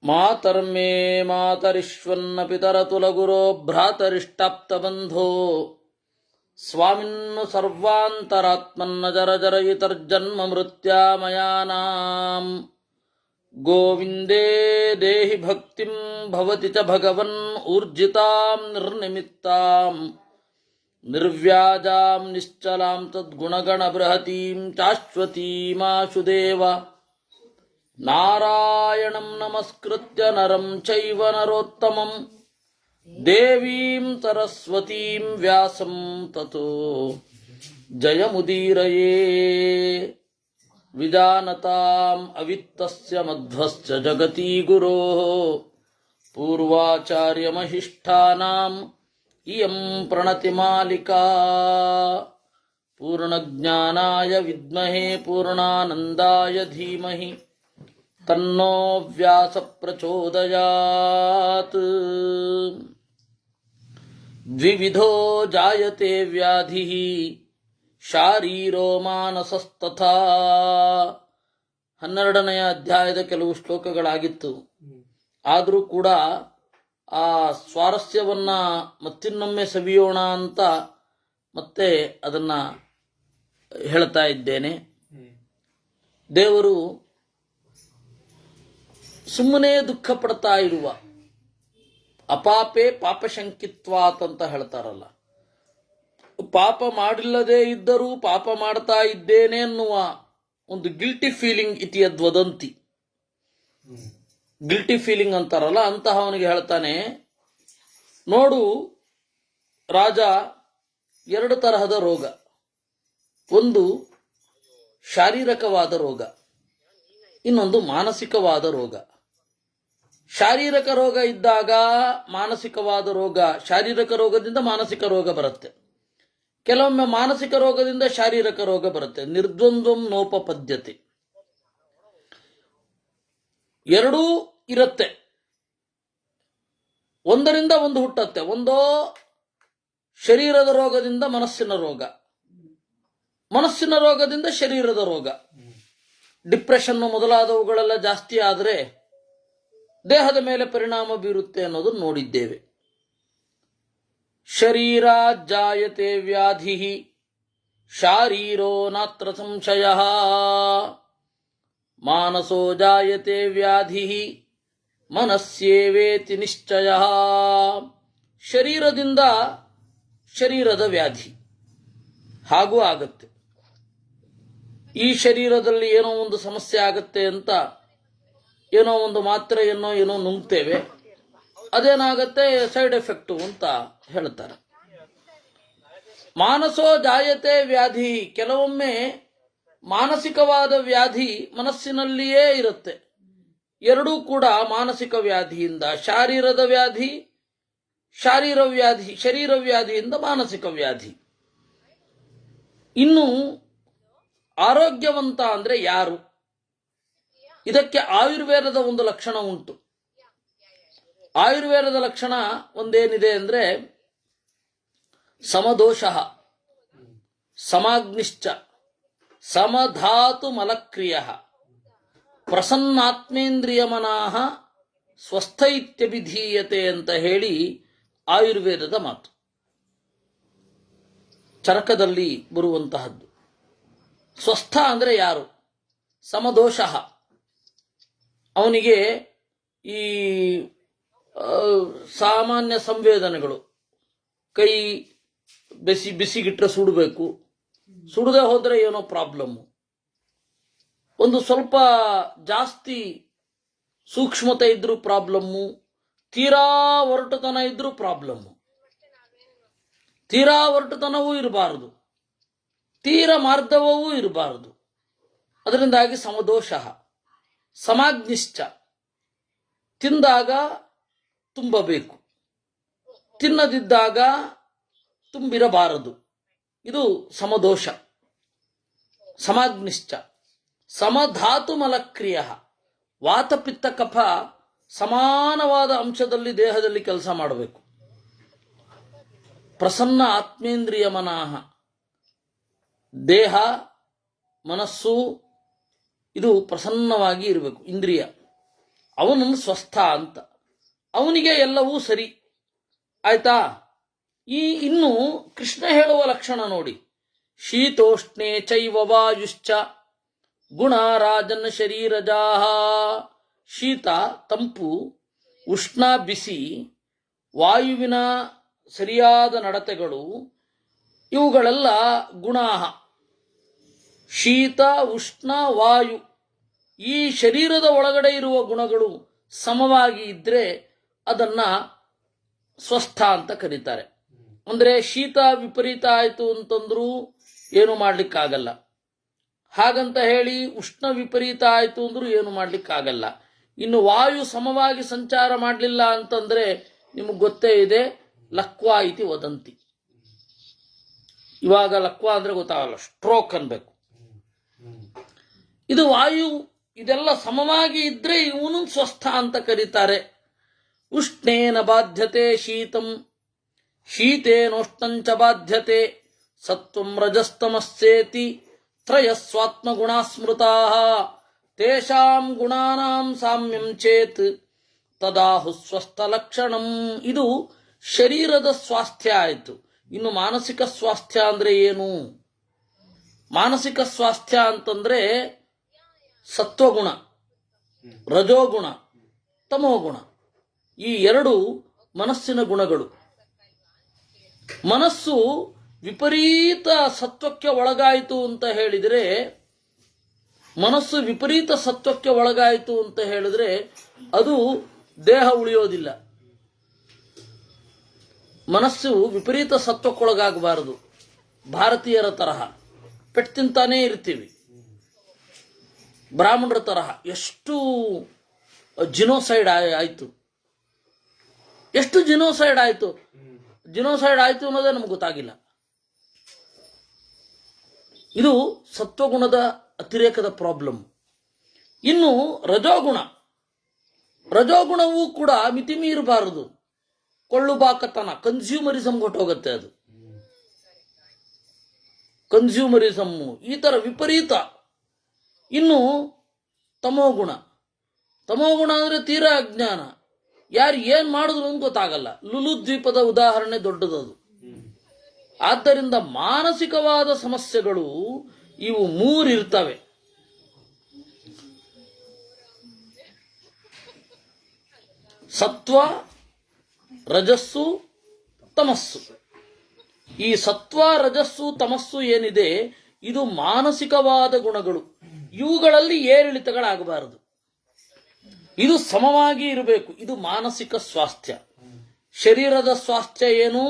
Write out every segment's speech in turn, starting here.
ಮಾತರ್ಮೇ ಮಾತರಿಶ್ವನ್ನ ಪಿತರತುಲಗುರೋ ಭ್ರಾತರಿಷ್ಟಾಪ್ತಬಂಧೋ ಸ್ವಾಮಿನ್ನು ಸರ್ವಾಂತರಾತ್ಮನ್ನ ಜರಜರಯಿತರ್ಜನ್ಮ ಮೃತ್ಯಾಮಯಾನಾಂ ಗೋವಿಂದೇ ದೇಹಿ ಭಕ್ತಿಂ ಭವತಿ ಚ ಭಗವನ್ ಊರ್ಜಿತಾಂ ನಿರ್ನಿಮಿತ್ತಾಂ ನಿರ್ವ್ಯಾಜಾಂ ನಿಶ್ಚಲಾಂ ತದ್ಗುಣಗಣ ಬೃಹತೀಂ ಶಾಶ್ವತೀಮಾಶು ದೇವ ನಾರಾಯಣಂ ನಮಸ್ಕೃತ್ಯ ನರಂ ಚೈವ ನರೋತ್ತಮಂ ದೇವೀಂ ಸರಸ್ವತೀಂ ವ್ಯಾಸಂ ತತೋ ಜಯಮುದೀರಯೇ ವಿಜಾನತಾಂ ಅವಿತ್ತಸ್ಯ ಮಧ್ವಸ್ಯ ಜಗತಿ ಗುರೋಃ ಪೂರ್ವಾಚಾರ್ಯಮಹಿಷ್ಠಾನಾಂ ಇಯಂ ಪ್ರಣತಿಮಾಲಿಕಾ ಪೂರ್ಣಜ್ಞಾನಾಯ ವಿದ್ಮಹೇ ಪೂರ್ಣಾನಂದಾಯ ಧೀಮಹಿ ತನ್ನೋ ವ್ಯಾಸ ಪ್ರಚೋದಯಾತ್. ದ್ವಿವಿಧೋ ಜಾಯತೆ ವ್ಯಾಧಿಃ ಶಾರೀರೋ ಮಾನಸಸ್ತಥಾ. 12ನೇ ಅಧ್ಯಾಯದ ಕೆಲವು ಶ್ಲೋಕಗಳಾಗಿತ್ತು. ಆದರೂ ಕೂಡ ಆ ಸ್ವಾರಸ್ಯವನ್ನ ಮತ್ತಿನ್ನೊಮ್ಮೆ ಸವಿಯೋಣ ಅಂತ ಮತ್ತೆ ಅದನ್ನ ಹೇಳ್ತಾ ಇದ್ದೇನೆ. ದೇವರು ಸುಮ್ಮನೆ ದುಃಖ ಪಡ್ತಾ ಇರುವ ಅಪಾಪೇ ಪಾಪಶಂಕಿತ್ವಾತ್ ಅಂತ ಹೇಳ್ತಾರಲ್ಲ, ಪಾಪ ಮಾಡಿಲ್ಲದೆ ಇದ್ದರೂ ಪಾಪ ಮಾಡ್ತಾ ಇದ್ದೇನೆ ಅನ್ನುವ ಒಂದು ಗಿಲ್ಟಿ ಫೀಲಿಂಗ್ ಇತಿ ಯದ್ವದಂತಿ, ಗಿಲ್ಟಿ ಫೀಲಿಂಗ್ ಅಂತಾರಲ್ಲ, ಅಂತಹ ಅವನಿಗೆ ಹೇಳ್ತಾನೆ, ನೋಡು ರಾಜ, 2 ತರಹದ ರೋಗ. ಒಂದು ಶಾರೀರಕವಾದ ರೋಗ, ಇನ್ನೊಂದು ಮಾನಸಿಕವಾದ ರೋಗ. ಶಾರೀರಿಕ ರೋಗ ಇದ್ದಾಗ ಮಾನಸಿಕವಾದ ರೋಗ, ಶಾರೀರಿಕ ರೋಗದಿಂದ ಮಾನಸಿಕ ರೋಗ ಬರುತ್ತೆ. ಕೆಲವೊಮ್ಮೆ ಮಾನಸಿಕ ರೋಗದಿಂದ ಶಾರೀರಿಕ ರೋಗ ಬರುತ್ತೆ. ನಿರ್ದ್ವಂದ್ವಂ ನೋಪಪದ್ಯತೆ, ಎರಡೂ ಇರುತ್ತೆ. ಒಂದರಿಂದ ಒಂದು ಹುಟ್ಟತ್ತೆ. ಒಂದೋ ಶರೀರದ ರೋಗದಿಂದ ಮನಸ್ಸಿನ ರೋಗ, ಮನಸ್ಸಿನ ರೋಗದಿಂದ ಶರೀರದ ರೋಗ. ಡಿಪ್ರೆಷನ್ ಮೊದಲಾದವುಗಳೆಲ್ಲ ಜಾಸ್ತಿ ಆದರೆ ದೇಹದ ಮೇಲೆ ಪರಿಣಾಮ ಬೀರುತ್ತೆ ಅನ್ನೋದನ್ನು ನೋಡಿದ್ದೇವೆ. ಶರೀರಾತ್ ಜಾಯತೆ ವ್ಯಾಧಿ ಶಾರೀರೋ ನಾತ್ರ ಸಂಶಯ ಮಾನಸೋ ಜಾಯತೆ ವ್ಯಾಧಿ ಮನಸ್ಸೇವೇತಿ ನಿಶ್ಚಯ. ಶರೀರದಿಂದ ಶರೀರದ ವ್ಯಾಧಿ ಹಾಗೂ ಆಗತ್ತೆ. ಈ ಶರೀರದಲ್ಲಿ ಏನೋ ಒಂದು ಸಮಸ್ಯೆ ಆಗತ್ತೆ ಅಂತ ಏನೋ ಒಂದು ಮಾತ್ರೆಯನ್ನೋ ಏನೋ ನುಂಗ್ತೇವೆ, ಅದೇನಾಗತ್ತೆ, ಸೈಡ್ ಎಫೆಕ್ಟು ಅಂತ ಹೇಳ್ತಾರೆ. ಮಾನಸೋ ಜಾಯತೆ ವ್ಯಾಧಿ, ಕೆಲವೊಮ್ಮೆ ಮಾನಸಿಕವಾದ ವ್ಯಾಧಿ ಮನಸ್ಸಿನಲ್ಲಿಯೇ ಇರುತ್ತೆ. ಎರಡೂ ಕೂಡ ಮಾನಸಿಕ ವ್ಯಾಧಿಯಿಂದ ಶಾರೀರದ ವ್ಯಾಧಿ, ಶರೀರ ವ್ಯಾಧಿಯಿಂದ ಮಾನಸಿಕ ವ್ಯಾಧಿ. ಇನ್ನು ಆರೋಗ್ಯವಂತ ಅಂದ್ರೆ ಯಾರು? ಇದಕ್ಕೆ ಆಯುರ್ವೇದದ ಒಂದು ಲಕ್ಷಣ ಉಂಟು. ಆಯುರ್ವೇದದ ಲಕ್ಷಣ ಒಂದೇನಿದೆ ಅಂದ್ರೆ ಸಮದೋಷ, ಸಮಾಗ್ನಿಶ್ಚ, ಸಮಧಾತು ಮಲಕ್ರಿಯ, ಪ್ರಸನ್ನಾತ್ಮೇಂದ್ರಿಯಮನಾಹ ಸ್ವಸ್ಥ ಇತ್ಯಭಿಧೀಯತೆ ಅಂತ ಹೇಳಿ ಆಯುರ್ವೇದದ ಮಾತು. ಚರಕದಲ್ಲಿ ಬರುವಂತಹದ್ದು. ಸ್ವಸ್ಥ ಅಂದ್ರೆ ಯಾರು? ಸಮದೋಷ, ಅವನಿಗೆ ಈ ಸಾಮಾನ್ಯ ಸಂವೇದನೆಗಳು, ಕೈ ಬಿಸಿಗಿಟ್ರೆ ಸುಡಬೇಕು, ಸುಡದೆ ಹೋದ್ರೆ ಏನೋ ಪ್ರಾಬ್ಲಮ್ಮು, ಒಂದು ಸ್ವಲ್ಪ ಜಾಸ್ತಿ ಸೂಕ್ಷ್ಮತೆ ಇದ್ರೂ ಪ್ರಾಬ್ಲಮ್ಮು, ತೀರಾ ಒರಟುತನ ಇದ್ರೂ ಪ್ರಾಬ್ಲಮ್ಮು. ತೀರಾ ಒರಟುತನವೂ ಇರಬಾರದು, ತೀರಾ ಮಾರ್ಧವವೂ ಇರಬಾರದು. ಅದರಿಂದಾಗಿ ಸಮದೋಷ. ಸಮಾಗ್ನಿಶ್ಚ, ತಿಂದಾಗ ತುಂಬಬೇಕು, ತಿನ್ನದಿದ್ದಾಗ ತುಂಬಿರಬಾರದು. ಇದು ಸಮದೋಷ. ಸಮಾಗ್ನಿಶ್ಚ. ಸಮಧಾತು ಮಲಕ್ರಿಯ, ವಾತಪಿತ್ತ ಕಫ ಸಮಾನವಾದ ಅಂಶದಲ್ಲಿ ದೇಹದಲ್ಲಿ ಕೆಲಸ ಮಾಡಬೇಕು. ಪ್ರಸನ್ನ ಆತ್ಮೇಂದ್ರಿಯ ಮನಃ, ದೇಹ ಮನಸ್ಸು ಇದು ಪ್ರಸನ್ನವಾಗಿ ಇರಬೇಕು. ಇಂದ್ರಿಯ ಅವನನ್ನು ಸ್ವಸ್ಥ ಅಂತ, ಅವನಿಗೆ ಎಲ್ಲವೂ ಸರಿ ಆಯ್ತಾ. ಇನ್ನು ಕೃಷ್ಣ ಹೇಳುವ ಲಕ್ಷಣ ನೋಡಿ, ಶೀತೋಷ್ಣೆ ಚೈವ ವಾಯುಶ್ಚ ಗುಣ ರಾಜನ್ ಶರೀರಜಾಹ. ಶೀತ ತಂಪು, ಉಷ್ಣ ಬಿಸಿ, ವಾಯುವಿನ ಸರಿಯಾದ ನಡತೆಗಳು, ಇವುಗಳೆಲ್ಲ ಗುಣಾಹ. ಶೀತ ಉಷ್ಣ ವಾಯು ಈ ಶರೀರದ ಒಳಗಡೆ ಇರುವ ಗುಣಗಳು ಸಮವಾಗಿ ಇದ್ರೆ ಅದನ್ನ ಸ್ವಸ್ಥ ಅಂತ ಕರೀತಾರೆ. ಅಂದ್ರೆ ಶೀತ ವಿಪರೀತ ಆಯಿತು ಅಂತಂದ್ರೂ ಏನು ಮಾಡ್ಲಿಕ್ಕಾಗಲ್ಲ, ಹಾಗಂತ ಹೇಳಿ ಉಷ್ಣ ವಿಪರೀತ ಆಯಿತು ಅಂದ್ರೂ ಏನು ಮಾಡ್ಲಿಕ್ಕಾಗಲ್ಲ. ಇನ್ನು ವಾಯು ಸಮವಾಗಿ ಸಂಚಾರ ಮಾಡಲಿಲ್ಲ ಅಂತಂದ್ರೆ ನಿಮಗೆ ಗೊತ್ತೇ ಇದೆ, ಲಕ್ವಾ ಇತಿ ವದಂತಿ. ಇವಾಗ ಲಕ್ವಾ ಅಂದ್ರೆ ಗೊತ್ತಾಗಲ್ಲ, ಸ್ಟ್ರೋಕ್ ಅನ್ಬೇಕು. ಇದು ವಾಯು ಇದೆಲ್ಲ ಸಮವಾಗಿ ಇದ್ರೆ ಇವನು ಸ್ವಸ್ಥ ಅಂತ ಕರೀತಾರೆ. ಉಷ್ಣೇನ ಬಾಧ್ಯತೆ ಶೀತಂ ಶೀತೇನೋಷ್ಣಂಚ ಬಾಧ್ಯತೆ ಸತ್ವಂ ರಜಸ್ತಮಸ್ಸೇತಿ ತ್ರಯಸ್ವಾತ್ಮಗುಣಾ ಸ್ಮೃತಾ ತೇಷಾಂ ಗುಣಾನಾಂ ಸಾಮ್ಯಂ ಚೇತ್ ತದಾಹು ಸ್ವಸ್ಥ ಲಕ್ಷಣಂ. ಇದು ಶರೀರದ ಸ್ವಾಸ್ಥ್ಯ ಆಯಿತು. ಇನ್ನು ಮಾನಸಿಕ ಸ್ವಾಸ್ಥ್ಯ ಅಂದ್ರೆ ಏನು? ಮಾನಸಿಕ ಸ್ವಾಸ್ಥ್ಯ ಅಂತಂದ್ರೆ ಸತ್ವಗುಣ, ರಜೋಗುಣ, ತಮೋಗುಣ ಈ ಎರಡು ಮನಸ್ಸಿನ ಗುಣಗಳು. ಮನಸ್ಸು ವಿಪರೀತ ಸತ್ವಕ್ಕೆ ಒಳಗಾಯಿತು ಅಂತ ಹೇಳಿದರೆ, ಮನಸ್ಸು ವಿಪರೀತ ಸತ್ವಕ್ಕೆ ಒಳಗಾಯಿತು ಅಂತ ಹೇಳಿದ್ರೆ ಅದು ದೇಹ ಉಳಿಯೋದಿಲ್ಲ. ಮನಸ್ಸು ವಿಪರೀತ ಸತ್ವಕ್ಕೊಳಗಾಗಬಾರದು. ಭಾರತೀಯರ ತರಹ ಪೆಟ್ಟು ತಿಂತಾನೇ ಇರ್ತೀವಿ, ಬ್ರಾಹ್ಮಣರ ತರಹ ಎಷ್ಟು ಜಿನೋಸೈಡ್ ಆಯಿತು, ಎಷ್ಟು ಜಿನೋಸೈಡ್ ಆಯಿತು ಅನ್ನೋದೇ ನಮ್ಗೆ ಗೊತ್ತಾಗಿಲ್ಲ. ಇದು ಸತ್ವಗುಣದ ಅತಿರೇಕದ ಪ್ರಾಬ್ಲಮ್. ಇನ್ನು ರಜೋಗುಣವೂ ಕೂಡ ಮಿತಿ ಮೀರಬಾರದು. ಕೊಳ್ಳುಬಾಕತನ, ಕನ್ಸ್ಯೂಮರಿಸಮ್ ಹೊಟ್ಟೋಗುತ್ತೆ. ಅದು ಕನ್ಸ್ಯೂಮರಿಸಮ್ ಈ ತರ ವಿಪರೀತ. ಇನ್ನು ತಮೋಗುಣ ಅಂದ್ರೆ ತೀರಾ ಅಜ್ಞಾನ, ಯಾರು ಏನ್ ಮಾಡಿದ್ರು ಅಂತ ಗೊತ್ತಾಗಲ್ಲ. ಲುಲು ದ್ವೀಪದ ಉದಾಹರಣೆ ದೊಡ್ಡದದು. ಆದ್ದರಿಂದ ಮಾನಸಿಕವಾದ ಸಮಸ್ಯೆಗಳು ಇವು ಮೂರಿರ್ತವೆ. ಸತ್ವ, ರಜಸ್ಸು, ತಮಸ್ಸು. ಈ ಸತ್ವ, ರಜಸ್ಸು, ತಮಸ್ಸು ಏನಿದೆ ಇದು ಮಾನಸಿಕವಾದ ಗುಣಗಳು. ಇವುಗಳಲ್ಲಿ ಏರಿಳಿತಗಳಾಗಬಾರದು. ಇದು ಸಮವಾಗಿ ಇರಬೇಕು. ಇದು ಮಾನಸಿಕ ಸ್ವಾಸ್ಥ್ಯ. ಶರೀರದ ಸ್ವಾಸ್ಥ್ಯ ಏನು?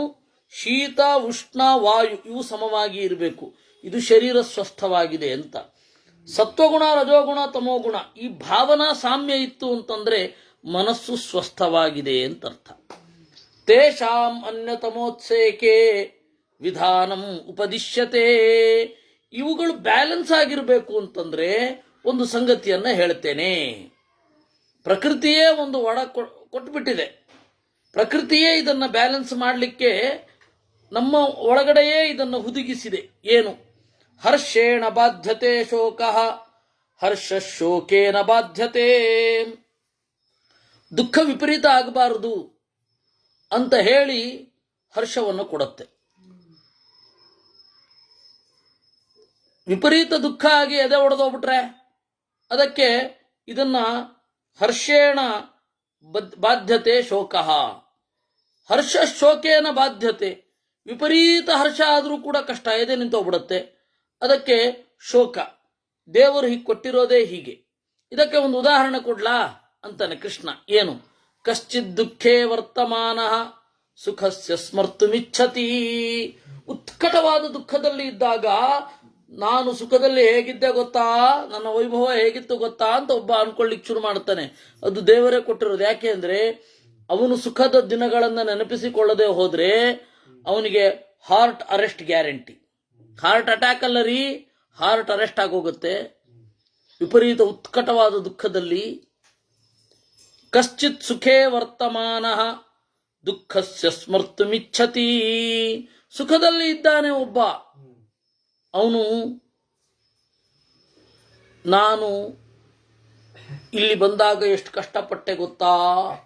ಶೀತ, ಉಷ್ಣ, ವಾಯು ಇವು ಸಮವಾಗಿ ಇರಬೇಕು. ಇದು ಶರೀರ ಸ್ವಸ್ಥವಾಗಿದೆ ಅಂತ. ಸತ್ವಗುಣ, ರಜೋಗುಣ, ತಮೋಗುಣ ಈ ಭಾವನಾ ಸಾಮ್ಯ ಇತ್ತು ಅಂತಂದ್ರೆ ಮನಸ್ಸು ಸ್ವಸ್ಥವಾಗಿದೆ ಅಂತ ಅರ್ಥ. ತೇಷಾಂ ಅನ್ಯತಮೋತ್ಸೇಕೆ ವಿಧಾನಂ ಉಪದಿಶ್ಯತೆ. ಇವುಗಳು ಬ್ಯಾಲೆನ್ಸ್ ಆಗಿರಬೇಕು ಅಂತಂದ್ರೆ ಒಂದು ಸಂಗತಿಯನ್ನ ಹೇಳ್ತೇನೆ. ಪ್ರಕೃತಿಯೇ ಒಂದು ಒಡ ಕೊಟ್ಬಿಟ್ಟಿದೆ. ಪ್ರಕೃತಿಯೇ ಇದನ್ನ ಬ್ಯಾಲೆನ್ಸ್ ಮಾಡಲಿಕ್ಕೆ ನಮ್ಮ ಒಳಗಡೆಯೇ ಇದನ್ನು ಹುದುಗಿಸಿದೆ. ಏನು? ಹರ್ಷೇಣ ಬಾಧ್ಯತೆ ಶೋಕಃ ಹರ್ಷ ಶೋಕೇನ ಬಾಧ್ಯತೆ. ದುಃಖ ವಿಪರೀತ ಆಗಬಾರದು ಅಂತ ಹೇಳಿ ಹರ್ಷವನ್ನು ಕೊಡುತ್ತೆ. ವಿಪರೀತ ದುಃಖ ಆಗಿ ಎದೆ ಒಡೆದೋಗ್ಬಿಟ್ರೆ ಅದಕ್ಕೆ ಇದನ್ನ ಹರ್ಷೇಣ ಬಾಧ್ಯತೆ ಶೋಕಃ ಹರ್ಷ ಶೋಕೇನ ಬಾಧ್ಯತೆ. ವಿಪರೀತ ಹರ್ಷ ಆದರೂ ಕೂಡ ಕಷ್ಟ, ಎದೆ ನಿಂತೋಗ್ಬಿಡುತ್ತೆ. ಅದಕ್ಕೆ ಶೋಕ. ದೇವರು ಹೀಗೆ ಕೊಟ್ಟಿರೋದೇ ಹೀಗೆ. ಇದಕ್ಕೆ ಒಂದು ಉದಾಹರಣೆ ಕೊಡ್ಲಾ ಅಂತಾನೆ ಕೃಷ್ಣ. ಏನು? ಕಶ್ಚಿತ್ ದುಃಖೇ ವರ್ತಮಾನ ಸುಖಸ್ಯ ಸ್ಮರ್ತುಮಿಚ್ಛತಿ. ಉತ್ಕಟವಾದ ದುಃಖದಲ್ಲಿ ಇದ್ದಾಗ ನಾನು ಸುಖದಲ್ಲಿ ಹೇಗಿದ್ದೆ ಗೊತ್ತಾ, ನನ್ನ ವೈಭವ ಹೇಗಿತ್ತು ಗೊತ್ತಾ ಅಂತ ಒಬ್ಬ ಅನ್ಕೊಳ್ಳಿಕ್ ಶುರು ಮಾಡ್ತಾನೆ. ಅದು ದೇವರೇ ಕೊಟ್ಟಿರೋದು. ಯಾಕೆ ಅಂದ್ರೆ ಅವನು ಸುಖದ ದಿನಗಳನ್ನು ನೆನಪಿಸಿಕೊಳ್ಳದೆ ಹೋದ್ರೆ ಅವನಿಗೆ heart arrest guarantee. Heart attack ಅಲ್ಲ ರೀ, ಹಾರ್ಟ್ ಅರೆಸ್ಟ್ ಆಗೋಗುತ್ತೆ ವಿಪರೀತ ಉತ್ಕಟವಾದ ದುಃಖದಲ್ಲಿ. ಕಶ್ಚಿತ್ ಸುಖೇ ವರ್ತಮಾನ ದುಃಖಸ್ಯ ಸ್ಮರ್ತುಮಿಚ್ಛತಿ. ಸುಖದಲ್ಲಿ ಇದ್ದಾನೆ ಒಬ್ಬ, ಅವನು ನಾನು ಇಲ್ಲಿ ಬಂದಾಗ ಎಷ್ಟು ಕಷ್ಟಪಟ್ಟೆ ಗೊತ್ತಾ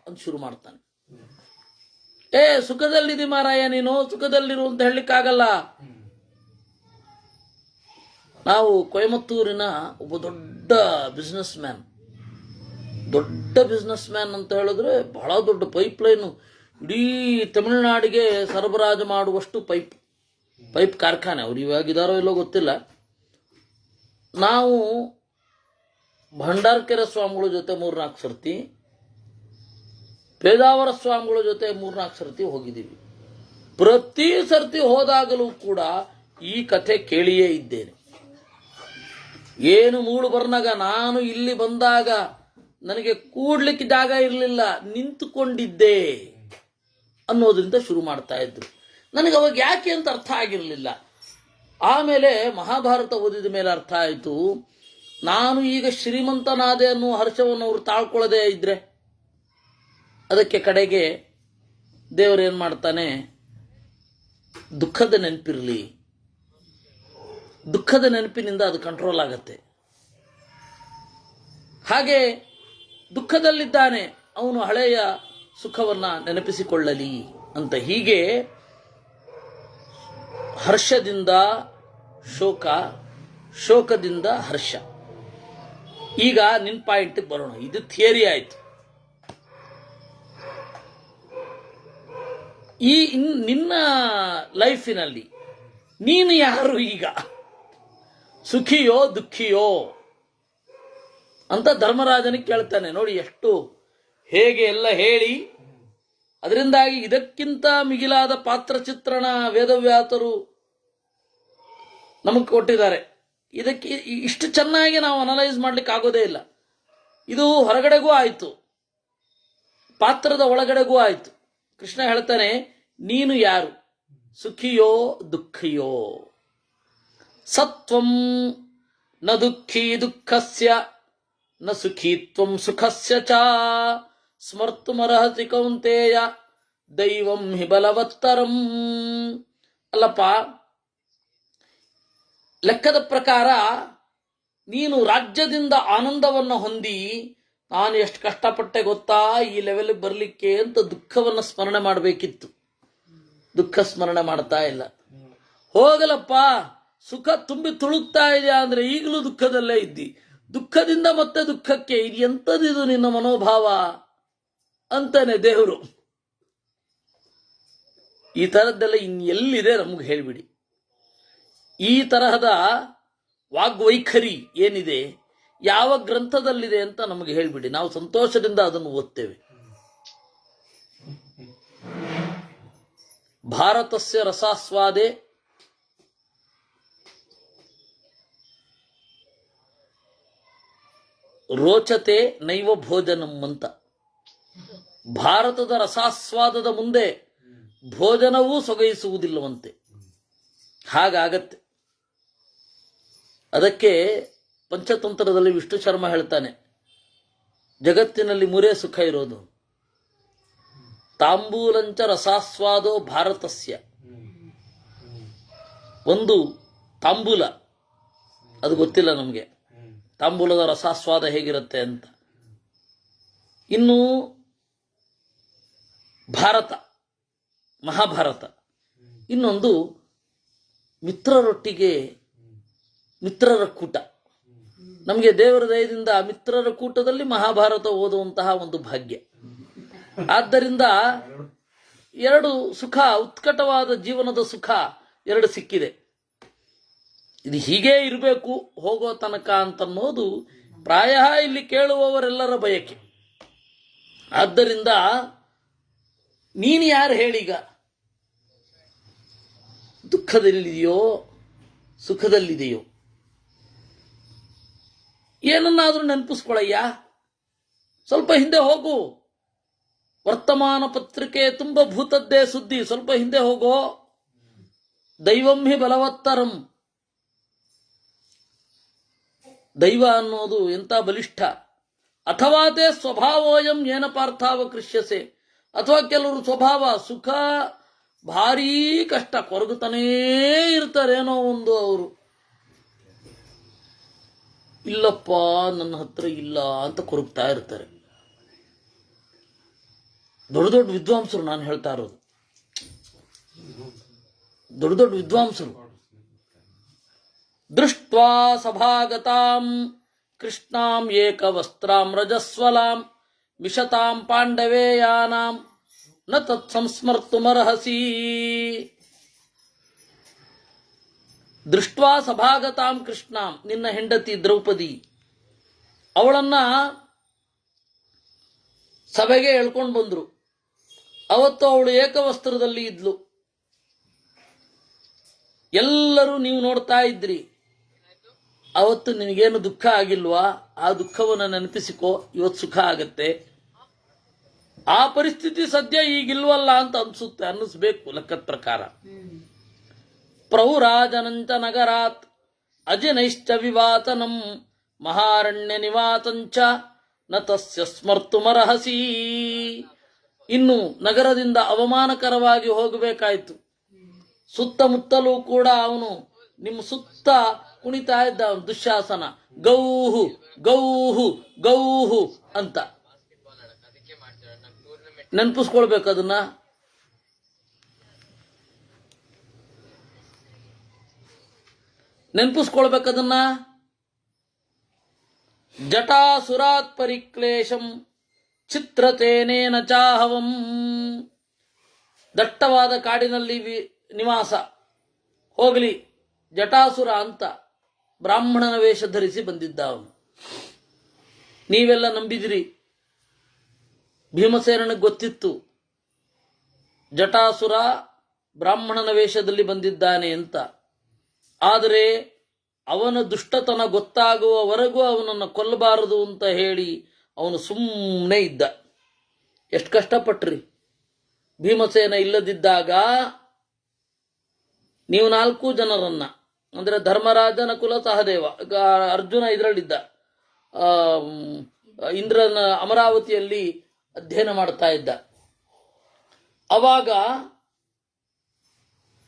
ಅಂತ ಶುರು ಮಾಡ್ತಾನೆ. ಸುಖದಲ್ಲಿದಿ ಮಾರಾಯ, ನೀನು ಸುಖದಲ್ಲಿರು ಅಂತ ಹೇಳಲಿಕ್ಕಾಗಲ್ಲ. ನಾವು ಕೊಯಮತ್ತೂರಿನ ಒಬ್ಬ ದೊಡ್ಡ ಬಿಸ್ನೆಸ್ ಮ್ಯಾನ್ ಅಂತ ಹೇಳಿದ್ರೆ ಬಹಳ ದೊಡ್ಡ ಪೈಪ್ ಲೈನು, ಇಡೀ ತಮಿಳುನಾಡಿಗೆ ಸರಬರಾಜು ಮಾಡುವಷ್ಟು ಪೈಪ್ ಕಾರ್ಖಾನೆ. ಅವ್ರು ಇವಾಗಿದಾರೋ ಇಲ್ಲೋ ಗೊತ್ತಿಲ್ಲ. ನಾವು ಭಂಡಾರಕೆರೆ ಸ್ವಾಮಿಗಳ ಜೊತೆ 3-4 ಸರ್ತಿ, ಪೇಜಾವರ ಸ್ವಾಮಿಗಳ ಜೊತೆ 3-4 ಸರ್ತಿ ಹೋಗಿದ್ದೀವಿ. ಪ್ರತಿ ಸರ್ತಿ ಹೋದಾಗಲೂ ಕೂಡ ಈ ಕಥೆ ಕೇಳಿಯೇ ಇದ್ದೇನೆ. ಏನು ಮೂಳು ಬರ್ನಾಗ ನಾನು ಇಲ್ಲಿ ಬಂದಾಗ ನನಗೆ ಕೂಡ್ಲಿಕ್ಕೆ ಜಾಗ ಇರಲಿಲ್ಲ, ನಿಂತುಕೊಂಡಿದ್ದೆ ಅನ್ನೋದ್ರಿಂದ ಶುರು ಮಾಡ್ತಾ ಇದ್ರು. ನನಗೆ ಅವಾಗ ಯಾಕೆ ಅಂತ ಅರ್ಥ ಆಗಿರಲಿಲ್ಲ. ಆಮೇಲೆ ಮಹಾಭಾರತ ಓದಿದ ಮೇಲೆ ಅರ್ಥ ಆಯಿತು, ನಾನು ಈಗ ಶ್ರೀಮಂತನಾದೆ ಅನ್ನೋ ಹರ್ಷವನ್ನು ಅವರು ತಾಳ್ಕೊಳ್ಳದೆ ಇದ್ರೆ ಅದಕ್ಕೆ ಕಡೆಗೆ ದೇವರೇನು ಮಾಡ್ತಾನೆ, ದುಃಖದ ನೆನಪಿರಲಿ, ದುಃಖದ ನೆನಪಿನಿಂದ ಅದು ಕಂಟ್ರೋಲ್ ಆಗತ್ತೆ. ಹಾಗೆ ದುಃಖದಲ್ಲಿದ್ದಾನೆ, ಅವನು ಹಳೆಯ ಸುಖವನ್ನ ನೆನಪಿಸಿಕೊಳ್ಳಲಿ ಅಂತ. ಹೀಗೆ ಹರ್ಷದಿಂದ ಶೋಕ, ಶೋಕದಿಂದ ಹರ್ಷ. ಈಗ ನಿನ್ನ ಪಾಯಿಂಟ್ಗೆ ಬರೋಣ. ಇದು ಥಿಯರಿ ಆಯ್ತು. ನಿನ್ನ ಲೈಫಿನಲ್ಲಿ ನೀನು ಯಾರು ಈಗ? ಸುಖಿಯೋ ದುಃಖಿಯೋ ಅಂತ ಧರ್ಮರಾಜನಿಗೆ ಕೇಳ್ತಾನೆ. ನೋಡಿ ಎಷ್ಟು ಹೇಗೆ ಎಲ್ಲ ಹೇಳಿ, ಅದರಿಂದಾಗಿ ಇದಕ್ಕಿಂತ ಮಿಗಿಲಾದ ಪಾತ್ರ ಚಿತ್ರಣ ವೇದವ್ಯಾಸರು ನಮಗೆ ಕೊಟ್ಟಿದ್ದಾರೆ. ಇದಕ್ಕೆ ಇಷ್ಟು ಚೆನ್ನಾಗಿ ನಾವು ಅನಲೈಸ್ ಮಾಡ್ಲಿಕ್ಕೆ ಆಗೋದೇ ಇಲ್ಲ. ಇದು ಹೊರಗಡೆಗೂ ಆಯ್ತು, ಪಾತ್ರದ ಒಳಗಡೆಗೂ ಆಯ್ತು. ಕೃಷ್ಣ ಹೇಳ್ತಾನೆ, ನೀನು ಯಾರು? ಸುಖಿಯೋ ದುಃಖಿಯೋ? ಸತ್ವಂ ನ ದುಃಖಿ ದುಃಖಸ್ಯ ನ ಸುಖೀತ್ವಂ ಸುಖಸ್ಯ ಚ ಸ್ಮರ್ತುಮರ್ಹಸಿ ಕೌಂತೇಯ ದೈವಂ ಹಿ ಬಲವತ್ತರಂ. ಅಲ್ಲಪ್ಪ, ಲೆಕ್ಕದ ಪ್ರಕಾರ ನೀನು ರಾಜ್ಯದಿಂದ ಆನಂದವನ್ನು ಹೊಂದಿ, ನಾನು ಎಷ್ಟು ಕಷ್ಟಪಟ್ಟೆ ಗೊತ್ತಾ ಈ ಲೆವೆಲ್ಗೆ ಬರಲಿಕ್ಕೆ ಅಂತ ದುಃಖವನ್ನು ಸ್ಮರಣೆ ಮಾಡಬೇಕಿತ್ತು. ದುಃಖ ಸ್ಮರಣೆ ಮಾಡ್ತಾ ಇಲ್ಲ. ಹೋಗಲಪ್ಪ, ಸುಖ ತುಂಬಿ ತುಳುಕ್ತಾ ಇದೆಯಾ ಅಂದ್ರೆ ಈಗಲೂ ದುಃಖದಲ್ಲೇ ಇದ್ದಿ, ದುಃಖದಿಂದ ಮತ್ತೆ ದುಃಖಕ್ಕೆ. ಇದು ಎಂಥದಿದು ನಿನ್ನ ಮನೋಭಾವ ಅಂತಾನೆ ದೇವರು. ಈ ತರದ್ದೆಲ್ಲ ಇನ್ನೆಲ್ಲಿದೆ ನಮಗೆ ಹೇಳಿಬಿಡಿ. ಈ ತರಹದ ವಾಗ್ವೈಖರಿ ಏನಿದೆ, ಯಾವ ಗ್ರಂಥದಲ್ಲಿದೆ ಅಂತ ನಮಗೆ ಹೇಳಿಬಿಡಿ. ನಾವು ಸಂತೋಷದಿಂದ ಅದನ್ನು ಓದ್ತೇವೆ. ಭಾರತಸ್ಯ ರಸಾಸ್ವಾದೆ ರೋಚತೆ ನೈವ ಭೋಜನಂ ಅಂತ. ಭಾರತದ ರಸಾಸ್ವಾದದ ಮುಂದೆ ಭೋಜನವೂ ಸೊಗೈಸುವುದಿಲ್ಲವಂತೆ. ಹಾಗಾಗತ್ತೆ. ಅದಕ್ಕೆ ಪಂಚತಂತ್ರದಲ್ಲಿ ವಿಷ್ಣು ಶರ್ಮ ಹೇಳ್ತಾನೆ, ಜಗತ್ತಿನಲ್ಲಿ 3 ಸುಖ ಇರೋದು. ತಾಂಬೂಲಂಚ ರಸಾಸ್ವಾದೋ ಭಾರತಸ್ಯ. ಒಂದು ತಾಂಬೂಲ, ಅದು ಗೊತ್ತಿಲ್ಲ ನಮಗೆ ತಾಂಬೂಲದ ರಸಾಸ್ವಾದ ಹೇಗಿರುತ್ತೆ ಅಂತ. ಇನ್ನು ಭಾರತ, ಮಹಾಭಾರತ. ಇನ್ನೊಂದು ಮಿತ್ರರೊಟ್ಟಿಗೆ ಮಿತ್ರರ ಕೂಟ. ನಮಗೆ ದೇವರ ದಯದಿಂದ ಮಿತ್ರರ ಕೂಟದಲ್ಲಿ ಮಹಾಭಾರತ ಓದುವಂತಹ ಒಂದು ಭಾಗ್ಯ. ಆದ್ದರಿಂದ 2 ಸುಖ, ಉತ್ಕಟವಾದ ಜೀವನದ ಸುಖ 2 ಸಿಕ್ಕಿದೆ. ಇದು ಹೀಗೇ ಇರಬೇಕು ಹೋಗೋ ತನಕ ಅಂತನ್ನೋದು ಪ್ರಾಯ ಇಲ್ಲಿ ಕೇಳುವವರೆಲ್ಲರ ಬಯಕೆ. ಆದ್ದರಿಂದ ನೀನು ಯಾರು ಹೇಳೀಗ? ದುಃಖದಲ್ಲಿದೆಯೋ ಸುಖದಲ್ಲಿದೆಯೋ? ಏನನ್ನಾದ್ರೂ ನೆನಪಿಸ್ಕೊಳಯ್ಯ. ಸ್ವಲ್ಪ ಹಿಂದೆ ಹೋಗು. ವರ್ತಮಾನ ಪತ್ರಿಕೆ ತುಂಬ ಭೂತದ್ದೇ ಸುದ್ದಿ. ಸ್ವಲ್ಪ ಹಿಂದೆ ಹೋಗೋ. ದೈವಂ ಹಿ ಬಲವತ್ತರಂ. ದೈವ ಅನ್ನೋದು ಎಂಥ ಬಲಿಷ್ಠ. ಅಥವಾ ತೇ ಸ್ವಭಾವೋಯಂ ಏನ ಪಾರ್ಥಾವಕೃಷ್ಯಸೆ. ಅಥವಾ ಕೆಲವರು ಸ್ವಭಾವ ಸುಖ ಭಾರೀ ಕಷ್ಟ, ಕೊರಗುತ್ತಾನೇ ಇರ್ತಾರೇನೋ ಒಂದು ಅವರು. ಇಲ್ಲಪ್ಪ ನನ್ನ ಹತ್ರ ಇಲ್ಲ ಅಂತ ಕೊರಗ್ತಾ ಇರ್ತಾರೆ. ದೊಡ್ಡ ದೊಡ್ಡ ವಿದ್ವಾಂಸರು, ನಾನು ಹೇಳ್ತಾ ಇರೋದು ದೊಡ್ಡ ದೊಡ್ಡ ವಿದ್ವಾಂಸರು. ದೃಷ್ಟ್ವಾ ಸಭಾಗತಾಂ ಕೃಷ್ಣಾಂ ಏಕವಸ್ತ್ರಾಂ ರಜಸ್ವಲಾಂ ಮಿಷತಾಂ ಪಾಂಡವೇಯಾನಾಂ ನ ತತ್ ಸಂಸ್ಮರ್ತುಮರ್ಹಸಿ. ದೃಷ್ಟ್ವಾ ಸಭಾಗತಾಂ ಕೃಷ್ಣಾಂ, ನಿನ್ನ ಹೆಂಡತಿ ದ್ರೌಪದಿ, ಅವಳನ್ನ ಸಭೆಗೆ ಎಳ್ಕೊಂಡು ಬಂದ್ರು. ಅವತ್ತು ಅವಳು ಏಕವಸ್ತ್ರದಲ್ಲಿ ಇದ್ಲು. ಎಲ್ಲರೂ ನೀವು ನೋಡ್ತಾ ಇದ್ರಿ. ಅವತ್ತು ನಿನಗೇನು ದುಃಖ ಆಗಿಲ್ವಾ? ಆ ದುಃಖವನ್ನು ನೆನಪಿಸಿಕೋ, ಇವತ್ತು ಸುಖ ಆಗತ್ತೆ. ಆ ಪರಿಸ್ಥಿತಿ ಸದ್ಯ ಈಗಿಲ್ವಲ್ಲ ಅಂತ ಅನ್ಸುತ್ತೆ, ಅನ್ನಿಸ್ಬೇಕು ಲೆಕ್ಕದ ಪ್ರಕಾರ. ಪ್ರೌರಾಜನಂಚ ನಗರಾತ್ ಅಜಿನೈಶ್ಚ ವಿವಾತನಂ ಮಹಾರಣ್ಯ ನಿವಾತಂಚ ನ ತಸ್ಯ ಸ್ಮರ್ತುಮರ್ಹಸಿ. ಇನ್ನು ನಗರದಿಂದ ಅವಮಾನಕರವಾಗಿ ಹೋಗಬೇಕಾಯ್ತು. ಸುತ್ತಮುತ್ತಲೂ ಕೂಡ ಅವನು ನಿಮ್ಮ ಸುತ್ತ ಕುಣಿತಾ ಇದ್ದ ದುಶ್ಯಾಸನ, ಗೌಹು ಗೌಹು ಗೌಹು ಅಂತ. ನೆನಪಿಸ್ಕೊಳ್ಬೇಕು ಅದನ್ನ. ನೆನಪಿಸ್ಕೊಳ್ಬೇಕದನ್ನ. ಜಟಾಸುರಾತ್ ಪರಿಕ್ಲೇಶಂ ಚಿತ್ರತೇನೇನ ಚಾಹವಂ. ದಟ್ಟವಾದ ಕಾಡಿನಲ್ಲಿ ನಿವಾಸ. ಹೋಗಲಿ, ಜಟಾಸುರ ಅಂತ ಬ್ರಾಹ್ಮಣನ ವೇಷ ಧರಿಸಿ ಬಂದಿದ್ದ ಅವನು. ನೀವೆಲ್ಲ ನಂಬಿದಿರಿ. ಭೀಮಸೇನನಿಗೆ ಗೊತ್ತಿತ್ತು ಜಟಾಸುರ ಬ್ರಾಹ್ಮಣನ ವೇಷದಲ್ಲಿ ಬಂದಿದ್ದಾನೆ ಅಂತ. ಆದರೆ ಅವನ ದುಷ್ಟತನ ಗೊತ್ತಾಗುವವರೆಗೂ ಅವನನ್ನು ಕೊಲ್ಲಬಾರದು ಅಂತ ಹೇಳಿ ಅವನು ಸುಮ್ಮನೆ ಇದ್ದ. ಎಷ್ಟು ಕಷ್ಟಪಟ್ರಿ. ಭೀಮಸೇನ ಇಲ್ಲದಿದ್ದಾಗ ನೀವು 4 ಜನರನ್ನ, ಅಂದರೆ ಧರ್ಮರಾಜ, ನಕುಲ, ಸಹದೇವ, ಅರ್ಜುನ ಇದರಲ್ಲಿದ್ದ, ಇಂದ್ರನ ಅಮರಾವತಿಯಲ್ಲಿ ಅಧ್ಯಯನ ಮಾಡ್ತಾ ಇದ್ದ. ಅವಾಗ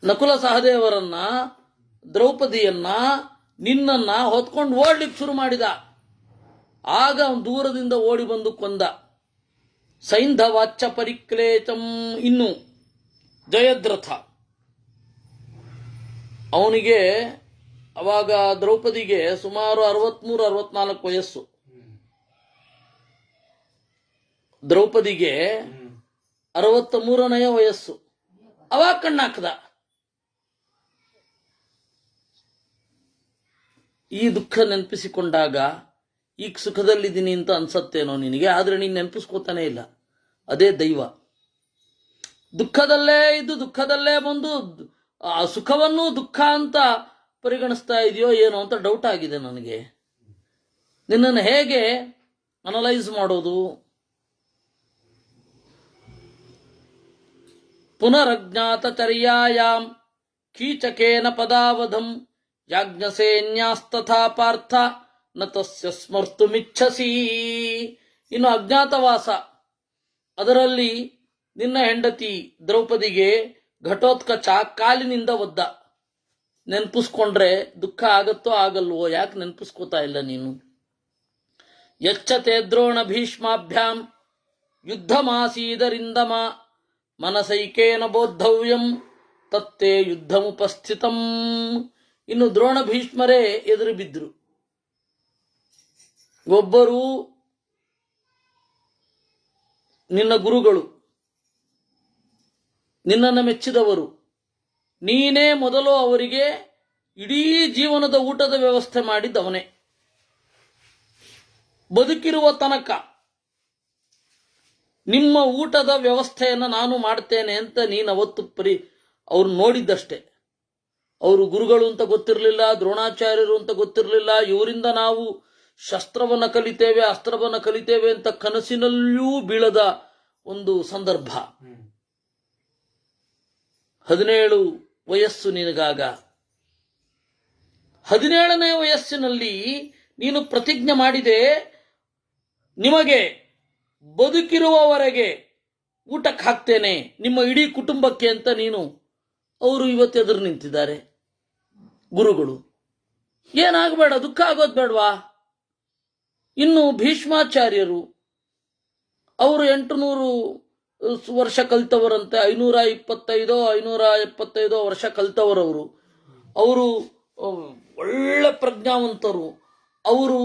ನಕುಲ ಸಹದೇವರನ್ನ, ದ್ರೌಪದಿಯನ್ನ, ನಿನ್ನನ್ನ ಹೊತ್ಕೊಂಡು ಓಡ್ಲಿಕ್ಕೆ ಶುರು ಮಾಡಿದ. ಆಗ ಅವನು ದೂರದಿಂದ ಓಡಿ ಬಂದು ಕೊಂದ. ಸೈಂಧವಾಚ್ಯ ಪರಿಕ್ಲೇಚಂ. ಇನ್ನು ಜಯದ್ರಥ, ಅವನಿಗೆ ಅವಾಗ ದ್ರೌಪದಿಗೆ ಸುಮಾರು 63-64 ವಯಸ್ಸು. ದ್ರೌಪದಿಗೆ 63ನೇ ವಯಸ್ಸು. ಅವಾಗ ಕಣ್ಣಾಕದ. ಈ ದುಃಖ ನೆನಪಿಸಿಕೊಂಡಾಗ ಈಗ ಸುಖದಲ್ಲಿದ್ದೀನಿ ಅಂತ ಅನ್ಸತ್ತೇನೋ ನಿನಗೆ, ಆದ್ರೆ ನೀನು ನೆನಪಿಸ್ಕೋತಾನೆ ಇಲ್ಲ. ಅದೇ ದೈವ. ದುಃಖದಲ್ಲೇ ಇದ್ದು ದುಃಖದಲ್ಲೇ ಬಂದು ಆ ಸುಖವನ್ನು ದುಃಖ ಅಂತ ಪರಿಗಣಿಸ್ತಾ ಇದೆಯೋ ಏನೋ ಅಂತ ಡೌಟ್ ಆಗಿದೆ ನನಗೆ. ನಿನ್ನನ್ನು ಹೇಗೆ ಅನಲೈಸ್ ಮಾಡೋದು? ಪುನರಜ್ಞಾತಚರ್ಯಾಯಾಂ ಕೀಚಕೇನ ಪದಾವಧಂ ಯಾಜ್ಞಸೇನ್ಯಾಸ್ತಥಾ ಪಾರ್ಥ ನ ತಸ್ಯ ಸ್ಮರ್ತುಮಿಚ್ಛಸಿ. ಇನ್ನು ಅಜ್ಞಾತವಾಸ, ಅದರಲ್ಲಿ ನಿನ್ನ ಹೆಂಡತಿ ದ್ರೌಪದಿಗೆ ಘಟೋತ್ಕಚ ಕಾಲಿನಿಂದ ಒದ್ದ. ನೆನಪಿಸ್ಕೊಂಡ್ರೆ ದುಃಖ ಆಗತ್ತೋ ಆಗಲ್ವೋ? ಯಾಕೆ ನೆನಪಿಸ್ಕೋತಾ ಇಲ್ಲ ನೀನು? ಯಚ್ಚತೆ ದ್ರೋಣ ಭೀಷ್ಮಾಭ್ಯಾಂ ಯುದ್ಧಮಾಸೀದರಿಂದಮ ಮನಸೈಕೇನ ಬೋದ್ಧವ್ಯಂ ತತ್ತೇ ಯುದ್ಧಮುಪಸ್ಥಿತಂ. ಇನ್ನು ದ್ರೋಣ ಭೀಷ್ಮರೇ ಎದುರು ಬಿದ್ರು. ಒಬ್ಬರು ನಿನ್ನ ಗುರುಗಳು, ನಿನ್ನನ್ನು ಮೆಚ್ಚಿದವರು. ನೀನೇ ಮೊದಲು ಅವರಿಗೆ ಇಡೀ ಜೀವನದ ಊಟದ ವ್ಯವಸ್ಥೆ ಮಾಡಿದ್ದವನೇ. ಬದುಕಿರುವ ತನಕ ನಿಮ್ಮ ಊಟದ ವ್ಯವಸ್ಥೆಯನ್ನು ನಾನು ಮಾಡ್ತೇನೆ ಅಂತ ನೀನು ಅವತ್ತು ಅವ್ರು ನೋಡಿದ್ದಷ್ಟೇ. ಅವರು ಗುರುಗಳು ಅಂತ ಗೊತ್ತಿರಲಿಲ್ಲ, ದ್ರೋಣಾಚಾರ್ಯರು ಅಂತ ಗೊತ್ತಿರಲಿಲ್ಲ. ಇವರಿಂದ ನಾವು ಶಸ್ತ್ರವನ್ನು ಕಲಿತೇವೆ, ಅಸ್ತ್ರವನ್ನು ಕಲಿತೇವೆ ಅಂತ ಕನಸಿನಲ್ಲಿಯೂ ಬೀಳದ ಒಂದು ಸಂದರ್ಭ. 17 ವಯಸ್ಸು ನಿನಗಾಗ. 17ನೇ ವಯಸ್ಸಿನಲ್ಲಿ ನೀನು ಪ್ರತಿಜ್ಞೆ ಮಾಡಿದೆ, ನಿಮಗೆ ಬದುಕಿರುವವರೆಗೆ ಊಟಕ್ಕೆ ಹಾಕ್ತೇನೆ, ನಿಮ್ಮ ಇಡೀ ಕುಟುಂಬಕ್ಕೆ ಅಂತ ನೀನು. ಅವರು ಇವತ್ತು ಎದುರು ನಿಂತಿದ್ದಾರೆ ಗುರುಗಳು. ಏನಾಗಬೇಡ, ದುಃಖ ಆಗೋದು ಬೇಡವಾ? ಇನ್ನು ಭೀಷ್ಮಾಚಾರ್ಯರು ಅವರು 800 ವರ್ಷ ಕಲಿತವರಂತೆ, 525 ವರ್ಷ ಕಲಿತವರವರು. ಅವರು ಒಳ್ಳೆ ಪ್ರಜ್ಞಾವಂತರು. ಅವರು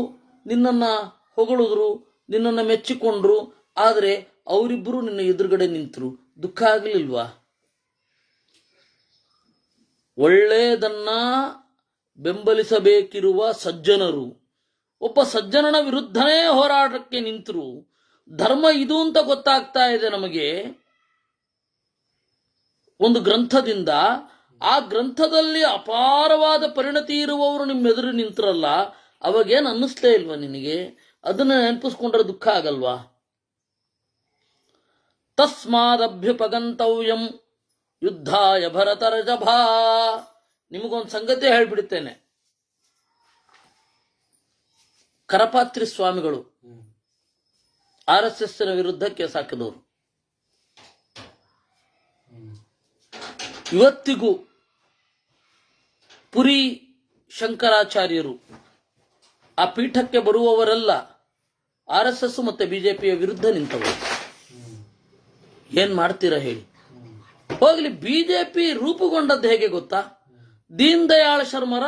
ನಿನ್ನನ್ನು ಹೊಗಳಿದ್ರು, ನಿನ್ನನ್ನು ಮೆಚ್ಚಿಕೊಂಡ್ರು. ಆದರೆ ಅವರಿಬ್ಬರು ನಿನ್ನ ಎದುರುಗಡೆ ನಿಂತರು, ದುಃಖ ಆಗಲಿಲ್ವಾ? ಒಳ್ಳೆಯದನ್ನ ಬೆಂಬಲಿಸಬೇಕಿರುವ ಸಜ್ಜನರು ಒಬ್ಬ ಸಜ್ಜನನ ವಿರುದ್ಧನೇ ಹೋರಾಟಕ್ಕೆ ನಿಂತರು. ಧರ್ಮ ಇದು ಅಂತ ಗೊತ್ತಾಗ್ತಾ ಇದೆ ನಮಗೆ ಒಂದು ಗ್ರಂಥದಿಂದ. ಆ ಗ್ರಂಥದಲ್ಲಿ ಅಪಾರವಾದ ಪರಿಣತಿ ಇರುವವರು ನಿಮ್ಮೆದುರು ನಿಂತರಲ್ಲ, ಅವಾಗೇನು ಅನ್ನಿಸ್ಲೇ ಇಲ್ವಾ ನಿನಗೆ? ಅದನ್ನ ನೆನಪಿಸ್ಕೊಂಡ್ರೆ ದುಃಖ ಆಗಲ್ವಾ? ತಸ್ಮಾದಭ್ಯುಪಗಂತವ್ಯಂ ಯುದ್ಧಾಯ ಭರತರಜಭಾ. ನಿಮಗೊಂದು ಸಂಗತಿ ಹೇಳ್ಬಿಡುತ್ತೇನೆ. ಕರಪಾತ್ರಿ ಸ್ವಾಮಿಗಳು RSS ವಿರುದ್ಧ ಕೇಸ್ ಹಾಕಿದವರು. ಇವತ್ತಿಗೂ ಪುರಿ ಶಂಕರಾಚಾರ್ಯರು ಆ ಪೀಠಕ್ಕೆ ಬರುವವರೆಲ್ಲ RSS ಮತ್ತೆ ಬಿಜೆಪಿಯ ವಿರುದ್ಧ ನಿಂತವರು. ಏನ್ ಮಾಡ್ತೀರಾ ಹೇಳಿ? ಹೋಗ್ಲಿ, ಬಿಜೆಪಿ ರೂಪುಗೊಂಡದ್ದು ಹೇಗೆ ಗೊತ್ತಾ? ದೀನ್ ದಯಾಳ್ ಶರ್ಮರ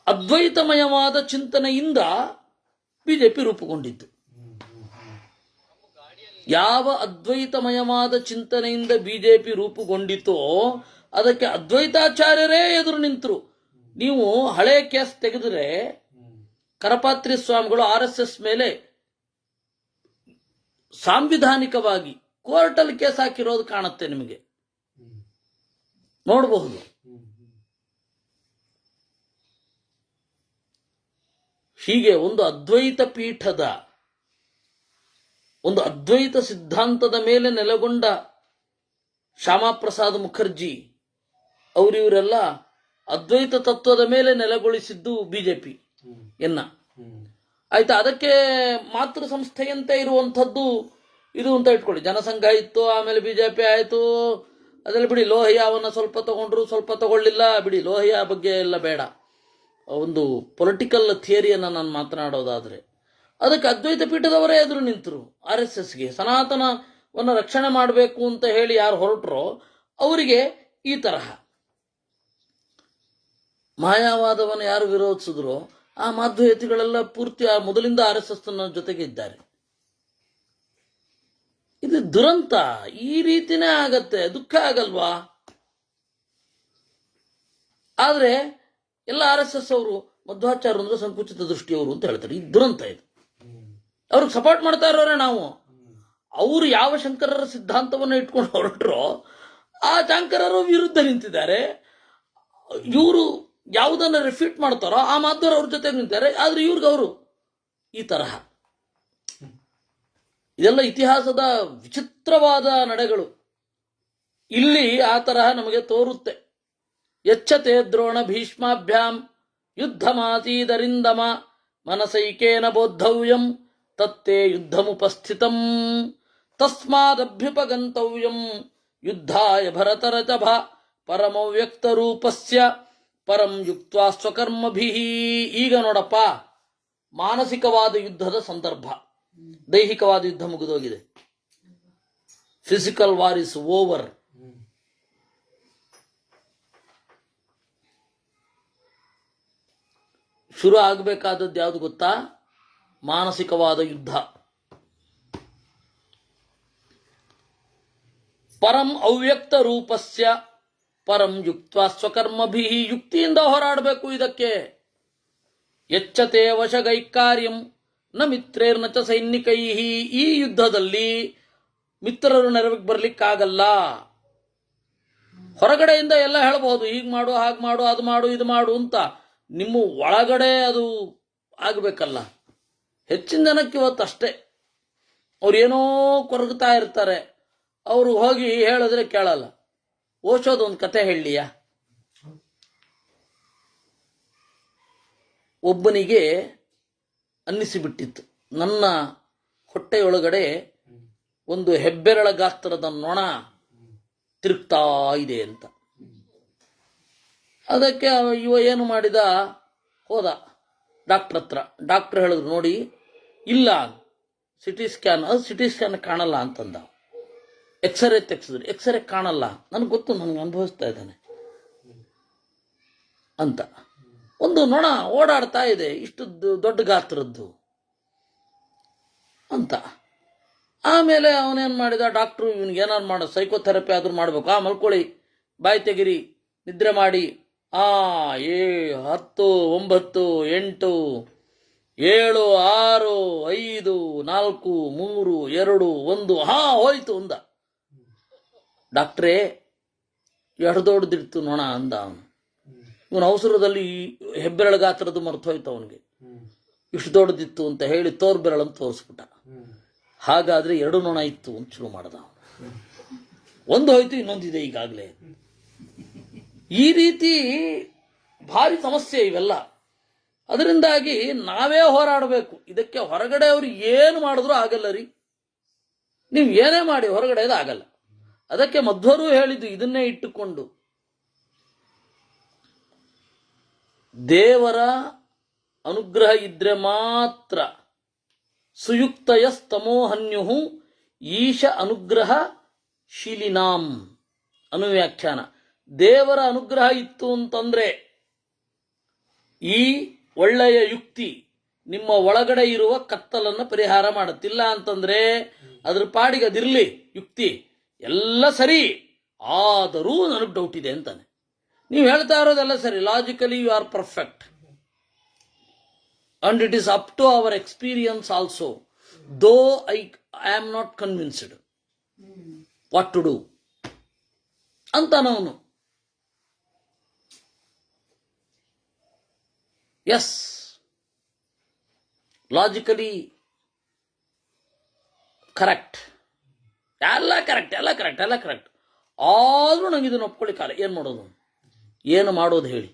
ಅದ್ವೈತಮಯವಾದ ಚಿಂತನೆಯಿಂದ ಬಿಜೆಪಿ ರೂಪುಗೊಂಡಿದ್ದು. ಯಾವ ಅದ್ವೈತಮಯವಾದ ಚಿಂತನೆಯಿಂದ ಬಿಜೆಪಿ ರೂಪುಗೊಂಡಿತೋ ಅದಕ್ಕೆ ಅದ್ವೈತಾಚಾರ್ಯರೇ ಎದುರು ನಿಂತರು. ನೀವು ಹಳೆ ಕೇಸ್ ತೆಗೆದರೆ ಕರಪಾತ್ರಿ ಸ್ವಾಮಿಗಳು RSS ಮೇಲೆ ಸಾಂವಿಧಾನಿಕವಾಗಿ ಕೋರ್ಟಲ್ಲಿ ಕೇಸ್ ಹಾಕಿರೋದು ಕಾಣುತ್ತೆ, ನಿಮಗೆ ನೋಡಬಹುದು. ಹೀಗೆ ಒಂದು ಅದ್ವೈತ ಪೀಠದ, ಒಂದು ಅದ್ವೈತ ಸಿದ್ಧಾಂತದ ಮೇಲೆ ನೆಲೆಗೊಂಡ ಶ್ಯಾಮಪ್ರಸಾದ್ ಮುಖರ್ಜಿ ಅವರಿವರೆಲ್ಲ ಅದ್ವೈತ ತತ್ವದ ಮೇಲೆ ನೆಲೆಗೊಳಿಸಿದ್ದು ಬಿಜೆಪಿ ಆಯ್ತಾ. ಅದಕ್ಕೆ ಮಾತೃ ಸಂಸ್ಥೆಯಂತೆ ಇರುವಂಥದ್ದು ಇದು ಅಂತ ಇಟ್ಕೊಳ್ಳಿ. ಜನಸಂಘ ಇತ್ತು, ಆಮೇಲೆ ಬಿಜೆಪಿ ಆಯಿತು, ಅದೆಲ್ಲ ಬಿಡಿ. ಲೋಹಿಯಾವನ್ನ ಸ್ವಲ್ಪ ತಗೊಂಡ್ರು, ಸ್ವಲ್ಪ ತಗೊಳ್ಳಿಲ್ಲ, ಬಿಡಿ. ಲೋಹಿಯಾ ಬಗ್ಗೆ ಎಲ್ಲ ಬೇಡ. ಒಂದು ಪೊಲಿಟಿಕಲ್ ಥಿಯರಿಯನ್ನು ನಾನು ಮಾತನಾಡೋದಾದರೆ ಅದಕ್ಕೆ ಅದ್ವೈತ ಪೀಠದವರೇ ಎದುರು ನಿಂತರು. RSSಗೆ ಸನಾತನವನ್ನು ರಕ್ಷಣೆ ಮಾಡಬೇಕು ಅಂತ ಹೇಳಿ ಯಾರು ಹೊರಟರೋ ಅವರಿಗೆ ಈ ತರಹ ಮಾಯಾವಾದವನ್ನು ಯಾರು ವಿರೋಧಿಸಿದ್ರೋ ಆ ಮಾಧ್ವಯತಿಗಳೆಲ್ಲ ಪೂರ್ತಿ ಆ ಮೊದಲಿಂದ RSS ಜೊತೆಗೆ ಇದ್ದಾರೆ. ಇದು ದುರಂತ. ಈ ರೀತಿನೇ ಆಗತ್ತೆ, ದುಃಖ ಆಗಲ್ವಾ? ಆದ್ರೆ ಎಲ್ಲ RSS ಅವರು ಮಧ್ವಾಚಾರ್ಯ ಅಂದ್ರೆ ಸಂಕುಚಿತ ದೃಷ್ಟಿಯವರು ಅಂತ ಹೇಳ್ತಾರೆ. ಈ ದುರಂತ ಇದು. ಅವ್ರಿಗೆ ಸಪೋರ್ಟ್ ಮಾಡ್ತಾ ಇರೋರೆ ನಾವು. ಅವರು ಯಾವ ಶಂಕರರ ಸಿದ್ಧಾಂತವನ್ನು ಇಟ್ಕೊಂಡು ಹೊರಟ್ರೋ ಆ ಶಂಕರರು ವಿರುದ್ಧ ನಿಂತಿದ್ದಾರೆ. ಇವರು ಯಾವುದನ್ನ ರಿಫ್ಯೂಟ್ ಮಾಡ್ತಾರೋ ಆ ಮಾಧ್ವರ ಅವ್ರ ಜೊತೆಗೆ ನಿಂತಿದ್ದಾರೆ. ಆದ್ರೆ ಇವ್ರಿಗೆ ಅವರು ಈ ತರಹ. ಇದೆಲ್ಲ ಇತಿಹಾಸದ ವಿಚಿತ್ರವಾದ ನಡೆಗಳು. ಇಲ್ಲಿ ಆ ತರಹ ನಮಗೆ ತೋರುತ್ತೆ. ಯಚ್ಚತೆ ದ್ರೋಣ ಭೀಷ್ಮಾಭ್ಯಾಂ ಯುದ್ಧಮಾಸೀದರಿಂದಮ ಮನಸೈಕೇನ ಬೋದ್ಧವ್ಯಂ ತತ್ತೇ ಯುದ್ಧಮುಪಸ್ಥಿತಂ ತಸ್ಮಾದಭ್ಯುಪಗಂತವ್ಯಂ ಯುದ್ಧಾಯ ಭರತರಚಭ ಪರಮವ್ಯಕ್ತರೂಪಸ್ಯ ಪರಂ ಯುಕ್ತ್ವಾ ಸ್ವಕರ್ಮಭಿಃ. ಈಗ ನೋಡಪ್ಪ, ಮಾನಸಿಕವಾದ ಯುದ್ಧದ ಸಂದರ್ಭ. ದೈಹಿಕವಾದ ಯುದ್ಧ ಮುಗಿದೋಗಿದೆ. Physical war is over. ಶುರು ಆಗಬೇಕಾದದ್ದು ಯಾವುದು ಗೊತ್ತಾ? ಮಾನಸಿಕವಾದ ಯುದ್ಧ. ಪರಂ ಅವ್ಯಕ್ತ ರೂಪಸ್ಯ ಪರಂ ಯುಕ್ತ್ವಾ ಸ್ವಕರ್ಮಭಿಃ. ಯುಕ್ತಿಯಿಂದ ಹೋರಾಡಬೇಕು ಇದಕ್ಕೆ. ಎಚ್ಚತೆ ವಶಗೈಕಾರ್ಯಂ ನ ಮಿತ್ರೇರ್ನ ಚ ಸೈನಿಕೈಃ. ಈ ಯುದ್ಧದಲ್ಲಿ ಮಿತ್ರರು ನೆರವಿಗೆ ಬರ್ಲಿಕ್ಕಾಗಲ್ಲ. ಹೊರಗಡೆಯಿಂದ ಎಲ್ಲ ಹೇಳಬಹುದು, ಹೀಗೆ ಮಾಡು, ಹಾಗೆ ಮಾಡು, ಅದು ಮಾಡು, ಇದು ಮಾಡು ಅಂತ. ನಿಮ್ಮ ಒಳಗಡೆ ಅದು ಆಗಬೇಕಲ್ಲ. ಹೆಚ್ಚಿನ ಜನಕ್ಕೆ ಇವತ್ತು ಅಷ್ಟೇ. ಅವ್ರು ಏನೋ ಕೊರಗ್ತಾ ಇರ್ತಾರೆ. ಅವರು ಹೋಗಿ ಹೇಳಿದ್ರೆ ಕೇಳಲ್ಲ. ಓಶೋದು ಒಂದು ಕತೆ ಹೇಳಲಿಯಾ? ಒಬ್ಬನಿಗೆ ಅನ್ನಿಸಿಬಿಟ್ಟಿತ್ತು, ನನ್ನ ಹೊಟ್ಟೆಯೊಳಗಡೆ ಒಂದು ಹೆಬ್ಬೆರಳ ಗಾತ್ರದ ನೊಣ ತಿರುಗ್ತಾ ಇದೆ ಅಂತ. ಅದಕ್ಕೆ ಇವ ಏನು ಮಾಡಿದ, ಹೋದ ಡಾಕ್ಟ್ರ್ ಹತ್ರ. ಡಾಕ್ಟ್ರ್ ಹೇಳಿದ್ರು, ನೋಡಿ ಇಲ್ಲ ಸಿಟಿ ಸ್ಕ್ಯಾನ್, ಅದು ಸಿಟಿ ಸ್ಕ್ಯಾನ್ ಕಾಣಲ್ಲ ಅಂತಂದ. ಎಕ್ಸ್ರೇ ತೆಗ್ಸಿದ್ರು, ಎಕ್ಸ್ರೇ ಕಾಣಲ್ಲ. ನನಗೆ ಗೊತ್ತು, ನನಗೆ ಅನುಭವಿಸ್ತಾ ಇದ್ದಾನೆ ಅಂತ. ಒಂದು ನೊಣ ಓಡಾಡ್ತಾ ಇದೆ, ಇಷ್ಟು ದೊಡ್ಡ ಗಾತ್ರದ್ದು ಅಂತ. ಆಮೇಲೆ ಅವನೇನು ಮಾಡಿದ, ಡಾಕ್ಟ್ರು ಇವನಿಗೆ ಏನಾರು ಮಾಡೋ ಸೈಕೋಥೆರಪಿ ಆದ್ರೂ ಮಾಡಬೇಕು. ಮಲ್ಕೊಳ್ಳಿ, ಬಾಯಿ ತೆಗಿರಿ, ನಿದ್ರೆ ಮಾಡಿ. 10, 9, 8, 7, 6, 5, 4, 3, 2, 1 ಹೋಯ್ತು ಅಂದ. ಡಾಕ್ಟ್ರೇ ಎರಡು ದೊಡ್ಡದಿಡ್ತು ನೊಣ ಅಂದ ಅವನು. ಇವನು ಅವಸರದಲ್ಲಿ ಹೆಬ್ಬೆರಳು ಗಾತ್ರದ್ದು ಮರ್ತು ಹೋಯ್ತು ಅವನಿಗೆ. ಇಷ್ಟು ದೊಡ್ಡದಿತ್ತು ಅಂತ ಹೇಳಿ ತೋರ್ಬೆರಳನ್ನು ತೋರಿಸ್ಬಿಟ್ಟ. ಹಾಗಾದ್ರೆ 2 ನೊಣ ಇತ್ತು ಅಂತ ಶುರು ಮಾಡ್ದ ಅವನು. ಒಂದು ಹೋಯ್ತು, ಇನ್ನೊಂದಿದೆ ಈಗಾಗಲೇ. ಈ ರೀತಿ ಭಾರಿ ಸಮಸ್ಯೆ ಇವೆಲ್ಲ. ಅದರಿಂದಾಗಿ ನಾವೇ ಹೋರಾಡಬೇಕು. ಇದಕ್ಕೆ ಹೊರಗಡೆ ಅವರು ಏನು ಮಾಡಿದ್ರು ಆಗಲ್ಲ ರೀ. ನೀವು ಏನೇ ಮಾಡಿ ಹೊರಗಡೆ ಆಗಲ್ಲ. ಅದಕ್ಕೆ ಮಧ್ವರು ಹೇಳಿದ್ದು ಇದನ್ನೇ ಇಟ್ಟುಕೊಂಡು, ದೇವರ ಅನುಗ್ರಹ ಇದ್ರೆ ಮಾತ್ರ ಸುಯುಕ್ತಯಸ್ತಮೋಹನ್ಯು ಈಶ ಅನುಗ್ರಹ ಶೀಲಿನಾಂ. ಅನುವ್ಯಾಖ್ಯಾನ: ದೇವರ ಅನುಗ್ರಹ ಇತ್ತು ಅಂತಂದ್ರೆ ಈ ಒಳ್ಳೆಯ ಯುಕ್ತಿ ನಿಮ್ಮ ಒಳಗಡೆ ಇರುವ ಕತ್ತಲನ್ನು ಪರಿಹಾರ ಮಾಡುತ್ತಿಲ್ಲ ಅಂತಂದ್ರೆ ಅದ್ರ ಪಾಡಿಗೆ ಅದಿರ್ಲಿ ಯುಕ್ತಿ ಎಲ್ಲ ಸರಿ, ಆದರೂ ನನಗೆ ಡೌಟ್ ಇದೆ ಅಂತಾನೆ. ನೀವು ಹೇಳ್ತಾ ಇರೋದೆಲ್ಲ ಸರಿ, logically you are perfect, and it is up to our experience also, though I am not convinced what to do ಅಂತಾನವನು. ಎಸ್, ಲಾಜಿಕಲಿ ಕರೆಕ್ಟ್, ಎಲ್ಲ ಕರೆಕ್ಟ್, ಎಲ್ಲ ಕರೆಕ್ಟ್, ಎಲ್ಲ ಕರೆಕ್ಟ್, ಆದ್ರೂ ನಂಗೆ ಇದನ್ನು ಒಪ್ಕೊಳ್ಳಿಕ್ಕಾಗಲ್ಲ. ಏನು ಮಾಡೋದು, ಏನು ಮಾಡೋದು ಹೇಳಿ?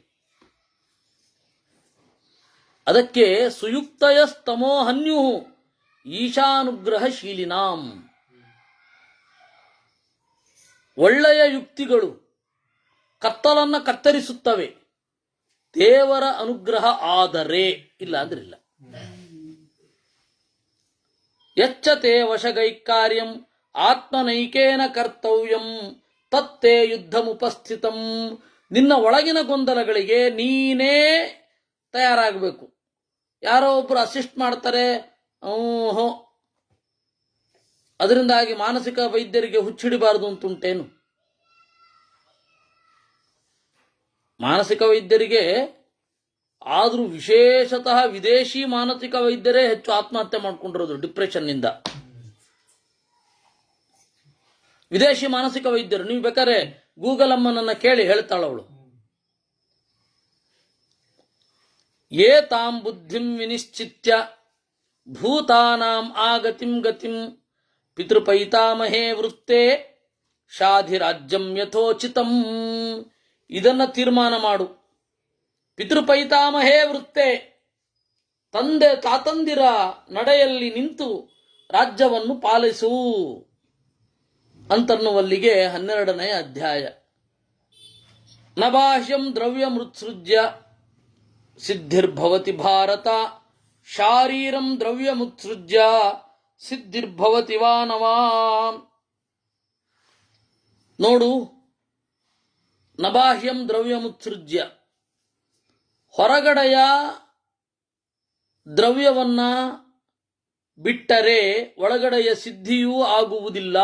ಅದಕ್ಕೆ ಸುಯುಕ್ತಯಸ್ತಮೋಹನ್ಯು ಈಶಾನುಗ್ರಹ ಶೀಲಿನಾಂ. ಒಳ್ಳೆಯ ಯುಕ್ತಿಗಳು ಕತ್ತಲನ್ನು ಕತ್ತರಿಸುತ್ತವೆ, ದೇವರ ಅನುಗ್ರಹ ಆದರೆ, ಇಲ್ಲ ಅಂದ್ರಿಲ್ಲ. ಯಚ್ಚತೆ ವಶಗೈಕಾರ್ಯಂ ಆತ್ಮನೈಕೇನ ಕರ್ತವ್ಯಂ ತತ್ತೇ ಯುದ್ಧಮುಪಸ್ಥಿತಂ. ನಿನ್ನ ಒಳಗಿನ ಗೊಂದಲಗಳಿಗೆ ನೀನೇ ತಯಾರಾಗಬೇಕು. ಯಾರೋ ಒಬ್ರು ಅಸಿಸ್ಟ್ ಮಾಡ್ತಾರೆ, ಅದರಿಂದಾಗಿ ಮಾನಸಿಕ ವೈದ್ಯರಿಗೆ ಹುಚ್ಚಿಡಬಾರದು ಅಂತುಂಟೇನು? ಮಾನಸಿಕ ವೈದ್ಯರಿಗೆ ಆದರೂ ವಿಶೇಷತಃ ವಿದೇಶಿ ಮಾನಸಿಕ ವೈದ್ಯರೇ ಹೆಚ್ಚು ಆತ್ಮಹತ್ಯೆ ಮಾಡಿಕೊಂಡಿರೋದು ಡಿಪ್ರೆಷನ್ನಿಂದ. ವಿದೇಶಿ ಮಾನಸಿಕ ವೈದ್ಯರು, ನೀವು ಬೇಕಾದ್ರೆ ಗೂಗಲ್ ಅಮ್ಮನನ್ನ ಕೇಳಿ, ಹೇಳ್ತಾಳವಳು. ಯೇ ತಾಂ ಬುದ್ಧಿಂ ವಿನಿಶ್ಚಿತ್ಯ ಭೂತಾನಾಂ ಆಗತಿಂ ಗತಿಂ ಪಿತೃಪೈತಾಮಹೇ ವೃತ್ತೇ ಶಾಧಿರಾಜ್ಯಂ ಯಥೋಚಿತಂ. ಇದನ್ನ ತೀರ್ಮಾನ ಮಾಡು. ಪಿತೃಪೈತಾಮಹೇ ವೃತ್ತೇ, ತಂದೆ ತಾತಂದಿರ ನಡೆಯಲ್ಲಿ ನಿಂತು ರಾಜ್ಯವನ್ನು ಪಾಲಿಸು ಅಂತನ್ನುವಲ್ಲಿಗೆ 12ನೇ ಅಧ್ಯಾಯ. ನಬಾಹ್ಯಂ ದ್ರವ್ಯಮುತ್ಸೃಜ್ಯ ಸಿದ್ಧಿರ್ಭವತಿ ಭಾರತ, ಶಾರೀರಂ ದ್ರವ್ಯಮುತ್ಸೃಜ್ಯ ಸಿದ್ಧಿರ್ಭವತಿ ವಾನವಾ. ನೋಡು, ನಬಾಹ್ಯಂ ದ್ರವ್ಯಮುತ್ಸೃಜ್ಯ, ಹೊರಗಡೆಯ ದ್ರವ್ಯವನ್ನ ಬಿಟ್ಟರೆ ಒಳಗಡೆಯ ಸಿದ್ಧಿಯೂ ಆಗುವುದಿಲ್ಲ.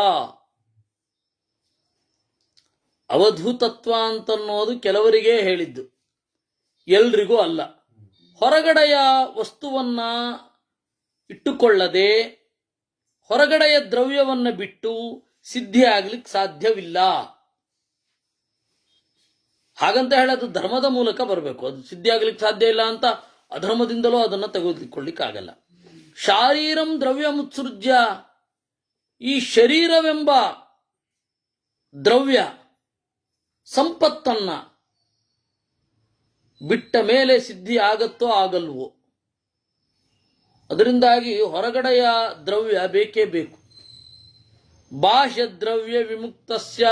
ಅವಧೂತತ್ವ ಅಂತನ್ನೋದು ಕೆಲವರಿಗೆ ಹೇಳಿದ್ದು, ಎಲ್ರಿಗೂ ಅಲ್ಲ. ಹೊರಗಡೆಯ ವಸ್ತುವನ್ನ ಇಟ್ಟುಕೊಳ್ಳದೆ ಹೊರಗಡೆಯ ದ್ರವ್ಯವನ್ನ ಬಿಟ್ಟು ಸಿದ್ಧಿ ಆಗ್ಲಿಕ್ಕೆ ಸಾಧ್ಯವಿಲ್ಲ. ಹಾಗಂತ ಹೇಳೋದು ಧರ್ಮದ ಮೂಲಕ ಬರಬೇಕು, ಅದು ಸಿದ್ಧಿ ಆಗ್ಲಿಕ್ಕೆ ಸಾಧ್ಯ ಇಲ್ಲ ಅಂತ ಅಧರ್ಮದಿಂದಲೂ ಅದನ್ನು ತೆಗೆದುಕೊಳ್ಳಿಕ್ಕಾಗಲ್ಲ. ಶಾರೀರಂ ದ್ರವ್ಯಮುತ್ಸೃಜ್ಯ, ಈ ಶರೀರವೆಂಬ ದ್ರವ್ಯ ಸಂಪತ್ತನ್ನ ಬಿಟ್ಟ ಮೇಲೆ ಸಿದ್ಧಿ ಆಗತ್ತೋ ಆಗಲ್ವೋ. ಅದರಿಂದಾಗಿ ಹೊರಗಡೆಯ ದ್ರವ್ಯ ಬೇಕೇ ಬೇಕು. ಬಾಹ್ಯ ದ್ರವ್ಯ ವಿಮುಕ್ತಸ್ಯ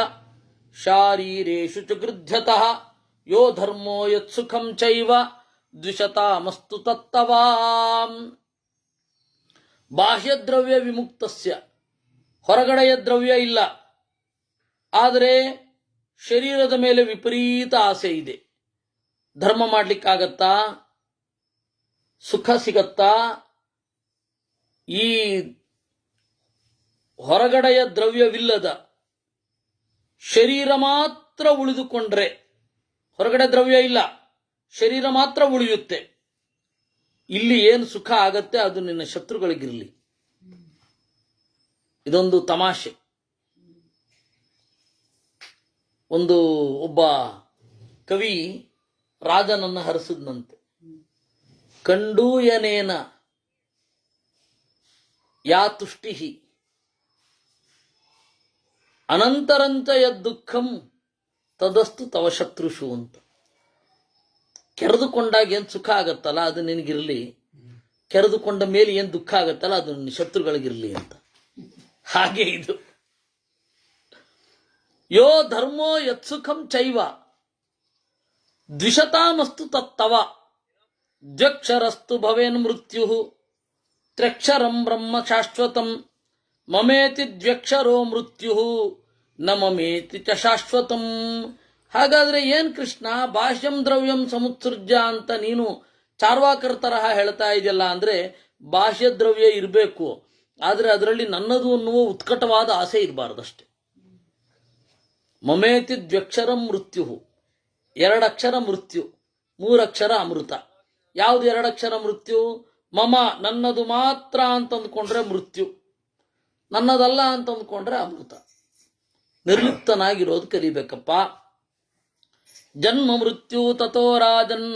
ಶಾರೀರೇಷು ಚ ಗೃಧ್ಯತಃ ಯೋ ಧರ್ಮೋ ಯತ್ಸುಖಂ ಚೈವ ದ್ವಿಷತಾಮಸ್ತು ತತ್ತವಾಂ. ಬಾಹ್ಯದ್ರವ್ಯ ವಿಮುಕ್ತಸ್ಯ, ಹೊರಗಡೆಯ ದ್ರವ್ಯ ಇಲ್ಲ, ಆದರೆ ಶರೀರದ ಮೇಲೆ ವಿಪರೀತ ಆಸೆ ಇದೆ. ಧರ್ಮ ಮಾಡಲಿಕ್ಕಾಗತ್ತಾ? ಸುಖ ಸಿಗತ್ತಾ? ಈ ಹೊರಗಡೆಯ ದ್ರವ್ಯವಿಲ್ಲದ ಶರೀರ ಮಾತ್ರ ಉಳಿದುಕೊಂಡ್ರೆ, ಹೊರಗಡೆ ದ್ರವ್ಯ ಇಲ್ಲ, ಶರೀರ ಮಾತ್ರ ಉಳಿಯುತ್ತೆ, ಇಲ್ಲಿ ಏನು ಸುಖ ಆಗತ್ತೆ ಅದು ನಿನ್ನ ಶತ್ರುಗಳಿಗಿರಲಿ. ಇದೊಂದು ತಮಾಷೆ. ಒಬ್ಬ ಕವಿ ರಾಜನನ್ನು ಹರಿಸಿದ್ನಂತೆ. ಕಂಡೂಯನೇನ ಯಾ ತುಷ್ಟಿ ಅನಂತರಂಚ ಯದ್ದುಃಖಂ ತದಸ್ತು ತವ ಶತ್ರುಷು ಅಂತ. ಕೆರೆದುಕೊಂಡಾಗ ಏನು ಸುಖ ಆಗತ್ತಲ್ಲ ಅದು ನಿನಗಿರಲಿ, ಕೆರೆದುಕೊಂಡ ಮೇಲೆ ಏನು ದುಃಖ ಆಗತ್ತಲ್ಲ ಅದು ನಿನ್ನ ಶತ್ರುಗಳಿಗಿರಲಿ ಅಂತ. ಹಾಗೆ ಇದು ಯೋ ಧರ್ಮೋ ಯತ್ಸುಖಂ ಚೈವ ದ್ವಿಷತಾಮಸ್ತು ತತ್ತವ ದ್ವಕ್ಷರಸ್ತು ಭವೇನ್ ಮೃತ್ಯು ತ್ರ್ಯಕ್ಷರಂ ಬ್ರಹ್ಮ ಶಾಶ್ವತಂ ಮಮೇತಿ ದ್ವಕ್ಷರೋ ಮೃತ್ಯು ನ ಮಮೇತಿ ಚ ಶಾಶ್ವತಂ. ಹಾಗಾದ್ರೆ ಏನ್ ಕೃಷ್ಣ ಬಾಹ್ಯಂ ದ್ರವ್ಯಂ ಸಮುತ್ಸೃಜ್ಯ ಅಂತ ನೀನು ಚಾರ್ವಾಕರ ತರಹ ಹೇಳ್ತಾ ಇದೆಯಲ್ಲ, ಅಂದ್ರೆ ಬಾಹ್ಯ ದ್ರವ್ಯ ಇರಬೇಕು, ಆದರೆ ಅದರಲ್ಲಿ ನನ್ನದು ಅನ್ನುವ ಉತ್ಕಟವಾದ ಆಸೆ ಇರಬಾರ್ದಷ್ಟೆ. ಮಮೇತಿ ದ್ವಕ್ಷರಂ ಮೃತ್ಯು, 2 ಅಕ್ಷರ ಮೃತ್ಯು, 3 ಅಕ್ಷರ ಅಮೃತ. ಯಾವ್ದು 2 ಅಕ್ಷರ ಮೃತ್ಯು? ಮಮ, ನನ್ನದು ಮಾತ್ರ ಅಂತ ಅಂದ್ಕೊಂಡ್ರೆ ಮೃತ್ಯು, ನನ್ನದಲ್ಲ ಅಂತ ಅಂದ್ಕೊಂಡ್ರೆ ಅಮೃತ. ನಿರ್ಲಿಪ್ತನಾಗಿರೋದು ಕಲಿಬೇಕಪ್ಪ. ಜನ್ಮ ಮೃತ್ಯು ತಥೋ ರಾಜನ್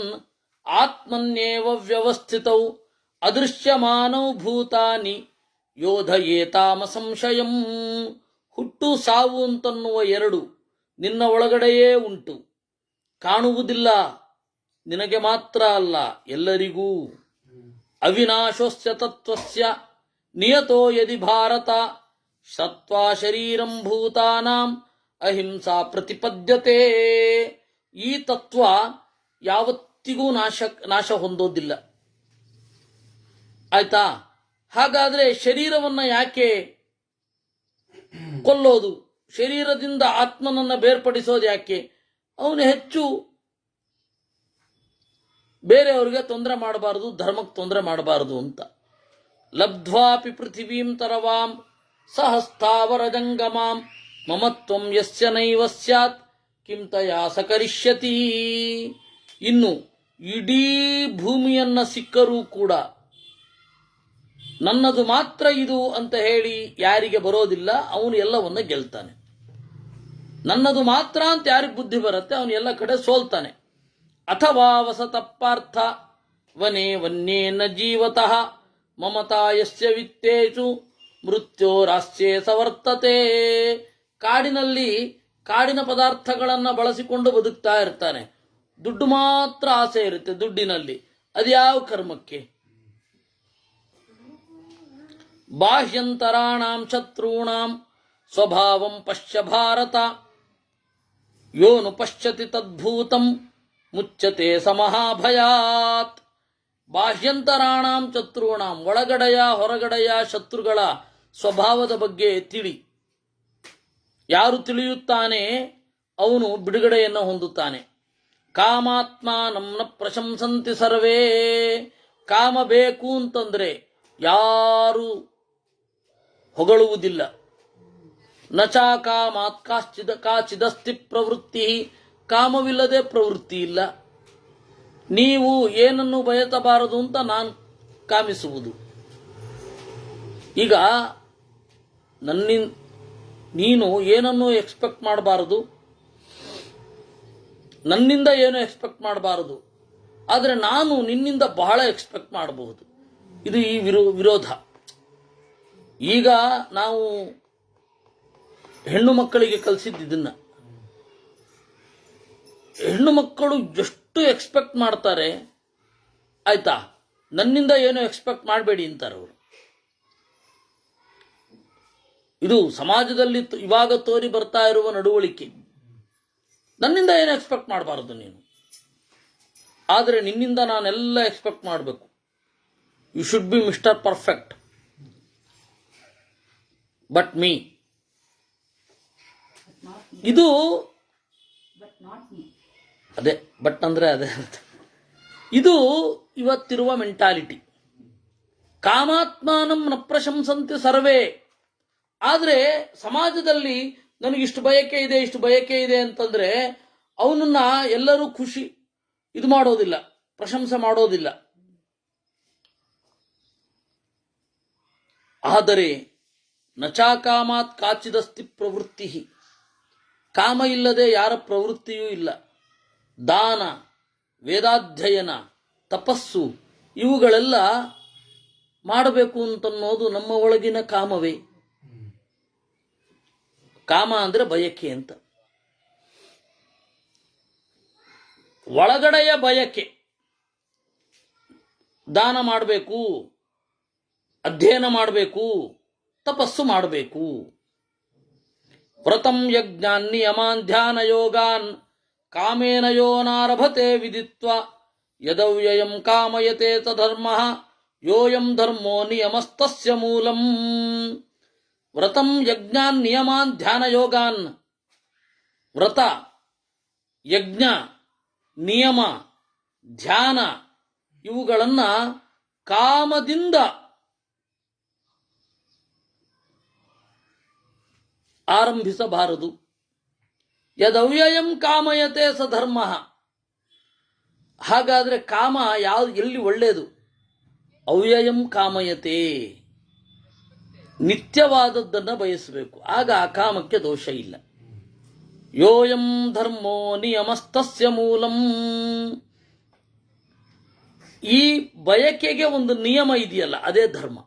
ಆತ್ಮನ್ಯೇವ ವ್ಯವಸ್ಥಿತೌ ಅದೃಶ್ಯಮಾನೌ ಭೂತಾನಿ ಯೋಧಯೇತಾಮ ಸಂಶಯಂ. ಹುಟ್ಟು ಸಾವು ಅಂತನ್ನುವ 2 ನಿನ್ನ ಒಳಗಡೆಯೇ ಉಂಟು, ಕಾಣುವುದಿಲ್ಲ, ನಿನಗೆ ಮಾತ್ರ ಅಲ್ಲ ಎಲ್ಲರಿಗೂ. ಅವಿನಾಶೋಸ್ಯ ತತ್ವಸ್ಯ ನಿಯತೋ ಯದಿ ಭಾರತ ಸತ್ವಾ ಶರೀರಂ ಭೂತಾನಾಂ ಅಹಿಂಸಾ ಪ್ರತಿಪದ್ಯತೆ. ಈ ತತ್ವ ಯಾವತ್ತಿಗೂ ನಾಶ ಹೊಂದೋದಿಲ್ಲ. ಆಯ್ತಾ? ಹಾಗಾದ್ರೆ ಶರೀರವನ್ನ ಯಾಕೆ ಕೊಲ್ಲೋದು? ಶರೀರದಿಂದ ಆತ್ಮನನ್ನ ಬೇರ್ಪಡಿಸೋದು ಯಾಕೆ? ಅವನು ಹೆಚ್ಚು ಬೇರೆಯವ್ರಿಗೆ ತೊಂದರೆ ಮಾಡಬಾರದು, ಧರ್ಮಕ್ಕೆ ತೊಂದರೆ ಮಾಡಬಾರದು ಅಂತ. ಲಬ್ಧ್ವಾಪಿ ಪೃಥಿವೀಂ ತರವಾಂ ಸಹಸ್ಥಾವರ ಜಂಗಮಾಂ ಮಮತ್ವಂ ಯಸ್ಯ ನೈವ ಸ್ಯಾತ್ ಕಿಂ ತಯಾ ಸಕರಿಷ್ಯತಿ. ಇನ್ನು ಇಡೀ ಭೂಮಿಯನ್ನ ಸಿಕ್ಕರೂ ಕೂಡ ನನ್ನದು ಮಾತ್ರ ಇದು ಅಂತ ಹೇಳಿ ಯಾರಿಗೆ ಬರೋದಿಲ್ಲ ಅವನು ಎಲ್ಲವನ್ನ ಗೆಲ್ತಾನೆ. ನನ್ನದು ಮಾತ್ರ ಅಂತ ಯಾರಿಗೆ ಬುದ್ಧಿ ಬರುತ್ತೆ ಅವನು ಎಲ್ಲ ಕಡೆ ಸೋಲ್ತಾನೆ. ಅಥವಾ ವಸತ ಪಾರ್ಥ ವನೇ ವನ್ಯೇನ ಜೀವತಃ ಮಮತಾ ಯಸ್ಯ ವಿತ್ತೇಷು ಮೃತ್ಯೋರಾಸ್ಯೇ ಸವರ್ತತೆ. ಕಾಡಿನಲ್ಲಿ ಕಾಡಿನ ಪದಾರ್ಥಗಳನ್ನು ಬಳಸಿಕೊಂಡು ಬದುಕ್ತಾ ಇರ್ತಾನೆ, ದುಡ್ಡು ಮಾತ್ರ ಆಸೆ ಇರುತ್ತೆ ದುಡ್ಡಿನಲ್ಲಿ. ಅದ್ಯಾವ ಕರ್ಮಕ್ಕೆ? ಬಾಹ್ಯಂತರಾಣಾಂ ಶತ್ರುಣಾಂ ಸ್ವಭಾವಂ ಪಶ್ಯ ಭಾರತ ಯೋನು ಪಶ್ಯತಿ ತದ್ಭೂತಂ ಮುಚ್ಚತೆ ಸಮಹಾಭಯಾತ್. ಬಾಹ್ಯಂತರಾಣಾಂ ಶತ್ರುಣಾಂ, ಒಳಗಡೆಯ ಹೊರಗಡೆಯ ಶತ್ರುಗಳ ಸ್ವಭಾವದ ಬಗ್ಗೆ ತಿಳಿ. ಯಾರು ತಿಳಿಯುತ್ತಾನೆ ಅವನು ಬಿಡುಗಡೆಯನ್ನು ಹೊಂದುತ್ತಾನೆ. ಕಾಮಾತ್ಮಾನಂ ನ ಪ್ರಶಂಸಂತಿ ಸರ್ವೇ. ಕಾಮ ಬೇಕು ಅಂತಂದ್ರೆ ಯಾರು ಹೊಗಳುವುದಿಲ್ಲ. ನಚಾ ಕಾಮಾತ್ ಕಾಚಿದಸ್ತಿ ಪ್ರವೃತ್ತಿ. ಕಾಮವಿಲ್ಲದೆ ಪ್ರವೃತ್ತಿ ಇಲ್ಲ. ನೀವು ಏನನ್ನು ಬಯಸಬಾರದು ಅಂತ ನಾನು ಕಾಮಿಸುವುದು. ಈಗ ನೀನು ಏನನ್ನು ಎಕ್ಸ್ಪೆಕ್ಟ್ ಮಾಡಬಾರದು, ನನ್ನಿಂದ ಏನು ಎಕ್ಸ್ಪೆಕ್ಟ್ ಮಾಡಬಾರದು, ಆದರೆ ನಾನು ನಿನ್ನಿಂದ ಬಹಳ ಎಕ್ಸ್ಪೆಕ್ಟ್ ಮಾಡಬಹುದು. ಇದು ಈ ವಿರೋಧ. ಈಗ ನಾವು ಹೆಣ್ಣು ಮಕ್ಕಳಿಗೆ ಕಲಿಸಿದ್ದನ್ನ ಹೆಣ್ಣು ಮಕ್ಕಳು ಎಷ್ಟು ಎಕ್ಸ್ಪೆಕ್ಟ್ ಮಾಡ್ತಾರೆ, ಆಯ್ತಾ, ನನ್ನಿಂದ ಏನು ಎಕ್ಸ್ಪೆಕ್ಟ್ ಮಾಡಬೇಡಿ ಅಂತಾರೆ ಅವರು. ಇದು ಸಮಾಜದಲ್ಲಿ ಇವಾಗ ತೋರಿ ಬರ್ತಾ ಇರುವ ನಡವಳಿಕೆ. ನನ್ನಿಂದ ಏನು ಎಕ್ಸ್ಪೆಕ್ಟ್ ಮಾಡಬಾರದು ನೀನು. ಆದರೆ ನಿನ್ನಿಂದ ನಾನೆಲ್ಲ ಎಕ್ಸ್ಪೆಕ್ಟ್ ಮಾಡಬೇಕು. You should be mister perfect, but me. ಇದು ಅದೇ ಬಟ್ ಅಂದ್ರೆ ಅದೇ ಇದು ಇವತ್ತಿರುವ ಮೆಂಟಾಲಿಟಿ. ಕಾಮಾತ್ಮಾನಂ ನ ಪ್ರಶಂಸಂತೆ ಸರ್ವೇ. ಆದರೆ ಸಮಾಜದಲ್ಲಿ ನನಗಿಷ್ಟು ಬಯಕೆ ಇದೆ, ಇಷ್ಟು ಬಯಕೆ ಇದೆ ಅಂತಂದ್ರೆ ಅವನನ್ನ ಎಲ್ಲರೂ ಖುಷಿ ಇದು ಮಾಡೋದಿಲ್ಲ, ಪ್ರಶಂಸೆ ಮಾಡೋದಿಲ್ಲ. ಆದರೆ ನಚಾ ಕಾಮಾತ್ ಕಾಚಿದಸ್ತಿ ಪ್ರವೃತ್ತಿ. ಕಾಮ ಇಲ್ಲದೆ ಯಾರ ಪ್ರವೃತ್ತಿಯೂ ಇಲ್ಲ. ದಾನ, ವೇದಾಧ್ಯಯನ, ತಪಸ್ಸು ಇವುಗಳೆಲ್ಲ ಮಾಡಬೇಕು ಅಂತನ್ನೋದು ನಮ್ಮ ಒಳಗಿನ ಕಾಮವೇ. ಕಾಮ ಅಂದ್ರೆ ಬಯಕೆ ಅಂತ. ಒಳಗಡೆಯ ಬಯಕೆ. ದಾನ ಮಾಡಬೇಕು, ಅಧ್ಯಯನ ಮಾಡಬೇಕು, ತಪಸ್ಸು ಮಾಡಬೇಕು. ವ್ರತಂ ಯಜ್ಞಾನ್ ನಿಯಮಾನ್ ಧ್ಯಾನ ಯೋಗಾನ್ ಕಾಮೇನ ಯೋನಾರಭತೆ ವಿದಿತ್ವ ಯದವ್ಯಯಂ ಕಾಮಯತೆ ತಧರ್ಮಃ ಯೋಯಂ ಧರ್ಮೋ ನಿಯಮಸ್ತಸ್ಯ ಮೂಲಂ. ವ್ರತಂ ಯಜ್ಞಾನ್ ನಿಯಮಾನ್ ಧ್ಯಾನ ಯೋಗಾನ್. ವ್ರತ, ಯಜ್ಞ, ನಿಯಮ, ಧ್ಯಾನ ಇವುಗಳನ್ನ ಕಾಮದಿಂದ ಆರಂಭಿಸಬಾರದು. ಯದವ್ಯಯಂ ಕಾಮಯತೆ ಸ ಧರ್ಮ. ಹಾಗಾದ್ರೆ ಕಾಮ ಎಲ್ಲಿ ಒಳ್ಳೆಯದು? ಅವ್ಯಯಂ ಕಾಮಯತೆ, ನಿತ್ಯವಾದದ್ದನ್ನು ಬಯಸಬೇಕು. ಆಗ ಆ ಕಾಮಕ್ಕೆ ದೋಷ ಇಲ್ಲ. ಯೋಯಂ ಧರ್ಮೋ ನಿಯಮಸ್ತಸ್ಯ ಮೂಲಂ. ಈ ಬಯಕೆಗೆ ಒಂದು ನಿಯಮ ಇದೆಯಲ್ಲ, ಅದೇ ಧರ್ಮ.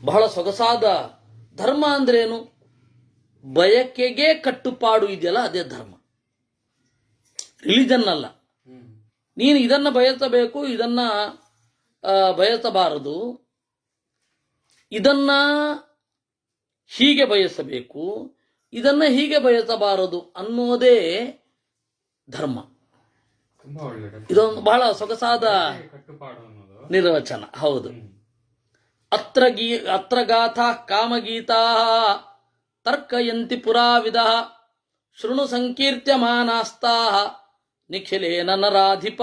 ಬಹಳ ಸೊಗಸಾದ ಧರ್ಮ ಅಂದ್ರೇನು? ಬಯಕೆಗೆ ಕಟ್ಟುಪಾಡು ಇದೆಯಲ್ಲ, ಅದೇ ಧರ್ಮ. ರಿಲಿಜನ್ ಅಲ್ಲ. ನೀನು ಇದನ್ನ ಬಯಸಬೇಕು, ಇದನ್ನ ಬಯಸಬಾರದು, ಇದನ್ನ ಹೀಗೆ ಬಯಸಬೇಕು, ಇದನ್ನ ಹೀಗೆ ಬಯಸಬಾರದು ಅನ್ನೋದೇ ಧರ್ಮ. ಇದೊಂದು ಬಹಳ ಸೊಗಸಾದ ನಿರ್ವಚನ. ಹೌದು. ಅತ್ರ ಗಾಥಾ ಕಾಮಗೀತಾ ತರ್ಕಯಂತಿ ಪುರಾವಿದ ಶೃಣು ಸಂಕೀರ್ತ್ಯಮಾನಾಸ್ತಾ ನಿಖಿಲೇನ ನರಾಧಿಪ.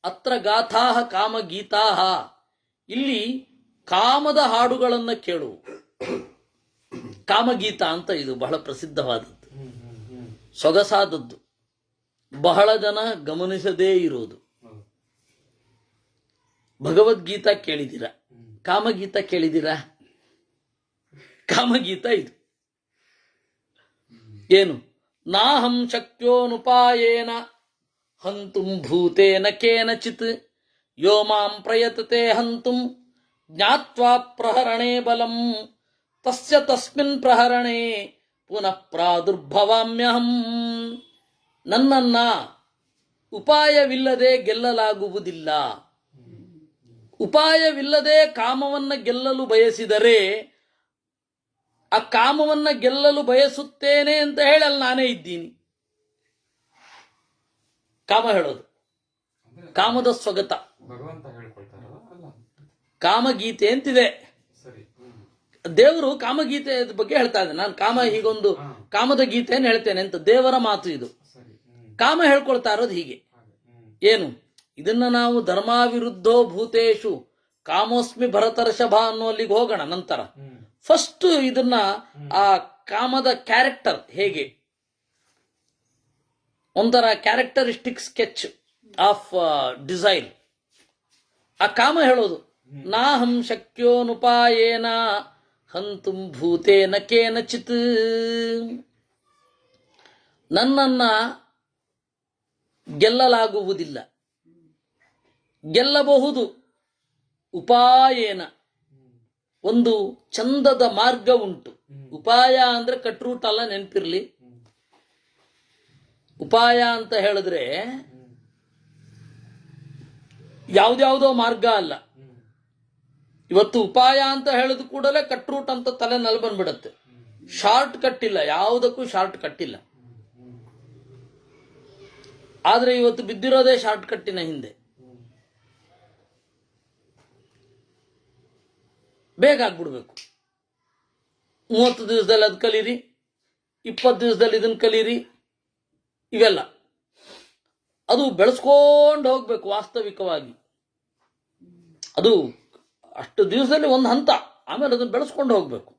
ಅತ್ರ ಗಾಥಾ ಕಾಮಗೀತಾ. ಇಲ್ಲಿ ಕಾಮದ ಹಾಡುಗಳನ್ನು ಕೇಳು. ಕಾಮಗೀತ ಅಂತ ಇದು ಬಹಳ ಪ್ರಸಿದ್ಧವಾದದ್ದು, ಸೊಗಸಾದದ್ದು, ಬಹಳ ಜನ ಗಮನಿಸದೇ ಇರೋದು. ಭಗವದ್ಗೀತಾ ಕೇಳಿದಿರ, ಕಾಮಗೀತ ಕೇಳಿದಿರ? ಕಾಮಗೀತ ಇದು ಏನು? ನಾಹಂ ಶಕ್ಯೋನುಪಾಯೇನ ಹಂತುಂ ಭೂತೇನ ಕೇನಚಿತ್ ಯೋ ಮಾಂ ಪ್ರಯತತೆ ಹಂತುಂ ಜ್ಞಾತ್ವಾ ಪ್ರಹರಣೇ ಬಲಂ ತಸ್ಯ ತಸ್ಮಿನ್ ಪ್ರಹರಣೇ ಪುನಃ ಪ್ರಾದುರ್ಭವಾಮ್ಯಹಂ. ನನ್ನನ್ನ ಉಪಾಯವಿಲ್ಲದೆ ಗೆಲ್ಲಲಾಗುವುದಿಲ್ಲ. ಉಪಾಯವಿಲ್ಲದೆ ಕಾಮವನ್ನ ಗೆಲ್ಲಲು ಬಯಸಿದರೆ ಆ ಕಾಮವನ್ನ ಗೆಲ್ಲಲು ಬಯಸುತ್ತೇನೆ ಅಂತ ಹೇಳಲ್ಲಿ ನಾನೇ ಇದ್ದೀನಿ. ಕಾಮ ಹೇಳೋದು ಕಾಮದ ಸ್ವಗತ. ಕಾಮಗೀತೆ ಅಂತಿದೆ. ದೇವರು ಕಾಮಗೀತೆ ಬಗ್ಗೆ ಹೇಳ್ತಾ ಇದ್ದೆ. ನಾನು ಕಾಮ ಹೀಗೊಂದು ಕಾಮದ ಗೀತೆಯನ್ನು ಹೇಳ್ತೇನೆ ಅಂತ ದೇವರ ಮಾತು ಇದು. ಕಾಮ ಹೇಳ್ಕೊಳ್ತಾ ಇರೋದು ಹೀಗೆ. ಏನು? ಇದನ್ನ ನಾವು ಧರ್ಮಾವಿರುದ್ಧೋ ಭೂತೇಶು ಕಾಮೋಸ್ಮಿ ಭರತರ್ಷಭ ಅನ್ನೋಲ್ಲಿಗೆ ಹೋಗೋಣ ನಂತರ. ಫಸ್ಟ್ ಇದನ್ನ ಆ ಕಾಮದ ಕ್ಯಾರೆಕ್ಟರ್ ಹೇಗೆ, ಒಂಥರ ಕ್ಯಾರೆಕ್ಟರಿಸ್ಟಿಕ್ ಸ್ಕೆಚ್ ಆಫ್ ಡಿಸೈರ್. ಆ ಕಾಮ ಹೇಳೋದು ನಾಹಂ ಶಕ್ಯೋನುಪಾಯೇನ ಹಂತುಂ ಭೂತೇನ ಕೇನಚಿತ್. ನನ್ನನ್ನ ಗೆಲ್ಲಲಾಗುವುದಿಲ್ಲ. ಗೆಲ್ಲಬಹುದು ಉಪಾಯೇನ, ಒಂದು ಚಂದದ ಮಾರ್ಗ ಉಂಟು. ಉಪಾಯ ಅಂದ್ರೆ ಕಟ್ ರೂಟ್ ಅಲ್ಲ, ನೆನಪಿರ್ಲಿ. ಉಪಾಯ ಅಂತ ಹೇಳಿದ್ರೆ ಯಾವ್ದ್ಯಾವುದೋ ಮಾರ್ಗ ಅಲ್ಲ. ಇವತ್ತು ಉಪಾಯ ಅಂತ ಹೇಳಿದ ಕೂಡಲೇ ಕಟ್ ರೂಟ್ ಅಂತ ತಲೆನಲ್ಲಿ ಬಂದ್ಬಿಡತ್ತೆ. ಶಾರ್ಟ್ ಕಟ್ ಇಲ್ಲ, ಯಾವುದಕ್ಕೂ ಶಾರ್ಟ್ ಕಟ್ ಇಲ್ಲ. ಆದರೆ ಇವತ್ತು ಬಿದ್ದಿರೋದೇ ಶಾರ್ಟ್ ಕಟ್ಟಿನ ಹಿಂದೆ. ಬೇಗ ಆಗ್ಬಿಡ್ಬೇಕು. 30 ದಿವಸದಲ್ಲಿ ಅದು ಕಲೀರಿ, 20 ದಿವಸದಲ್ಲಿ ಇದನ್ನು ಕಲೀರಿ, ಇವೆಲ್ಲ ಅದು ಬೆಳೆಸ್ಕೊಂಡು ಹೋಗ್ಬೇಕು. ವಾಸ್ತವಿಕವಾಗಿ ಅದು ಅಷ್ಟು ದಿವಸದಲ್ಲಿ ಒಂದು ಹಂತ, ಆಮೇಲೆ ಅದನ್ನು ಬೆಳೆಸ್ಕೊಂಡು ಹೋಗ್ಬೇಕು.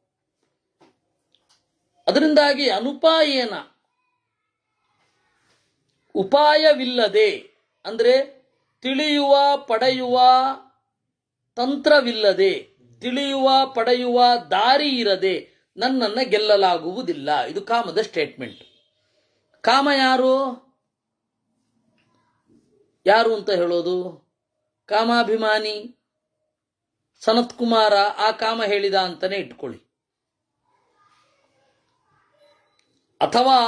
ಅದರಿಂದಾಗಿ ಅನುಪಾಯೇನ, ಉಪಾಯವಿಲ್ಲದೆ ಅಂದ್ರೆ ತಿಳಿಯುವ ಪಡೆಯುವ ತಂತ್ರವಿಲ್ಲದೆ, ತಿಳಿಯುವ ಪಡೆಯುವ ದಾರಿ ಇರದೆ ನನ್ನನ್ನು ಗೆಲ್ಲಲಾಗುವುದಿಲ್ಲ. ಇದು ಕಾಮದ ಸ್ಟೇಟ್ಮೆಂಟ್. ಕಾಮ ಯಾರು ಅಂತ ಹೇಳೋದು? ಕಾಮಾಭಿಮಾನಿ ಸನತ್ ಕುಮಾರ ಆ ಕಾಮ ಹೇಳಿದ ಅಂತಾನೆ ಇಟ್ಕೊಳ್ಳಿ, ಅಥವಾ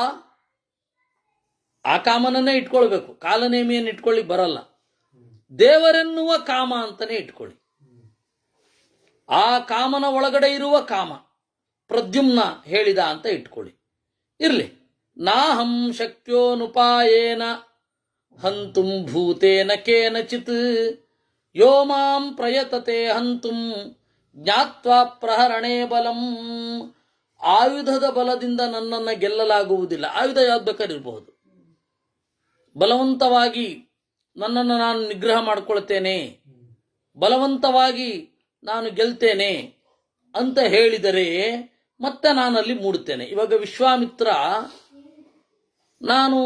ಆ ಕಾಮನನ್ನೇ ಇಟ್ಕೊಳ್ಬೇಕು. ಕಾಲನೇಮಿಯನ್ನು ಇಟ್ಕೊಳ್ಳಿ ಬರಲ್ಲ. ದೇವರೆನ್ನುವ ಕಾಮ ಅಂತಾನೆ ಇಟ್ಕೊಳ್ಳಿ. ಆ ಕಾಮನ ಒಳಗಡೆ ಇರುವ ಕಾಮ ಪ್ರದ್ಯುಮ್ನ ಹೇಳಿದ ಅಂತ ಇಟ್ಕೊಳ್ಳಿ. ಇರ್ಲಿ. ನಾಹಂ ಶಕ್ಯೋನುಪಾಯೇನ ಹಂತುಂ ಭೂತೇನ ಕೇನಚಿತ್ ಯೋ ಮಾಂ ಪ್ರಯತತೆ ಹಂತುಂ ಜ್ಞಾತ್ವಾ ಪ್ರಹರಣೇ ಬಲಂ. ಆಯುಧದ ಬಲದಿಂದ ನನ್ನನ್ನು ಗೆಲ್ಲಲಾಗುವುದಿಲ್ಲ. ಆಯುಧ ಯಾವ್ದು ಬೇಕಾದ್ರೆ ಇರಬಹುದು. ಬಲವಂತವಾಗಿ ನನ್ನನ್ನು ನಾನು ನಿಗ್ರಹ ಮಾಡಿಕೊಳ್ತೇನೆ, ಬಲವಂತವಾಗಿ ನಾನು ಗೆಲ್ತೇನೆ ಅಂತ ಹೇಳಿದರೆ ಮತ್ತೆ ನಾನಲ್ಲಿ ಮೂಡುತ್ತೇನೆ. ಇವಾಗ ವಿಶ್ವಾಮಿತ್ರ ನಾನು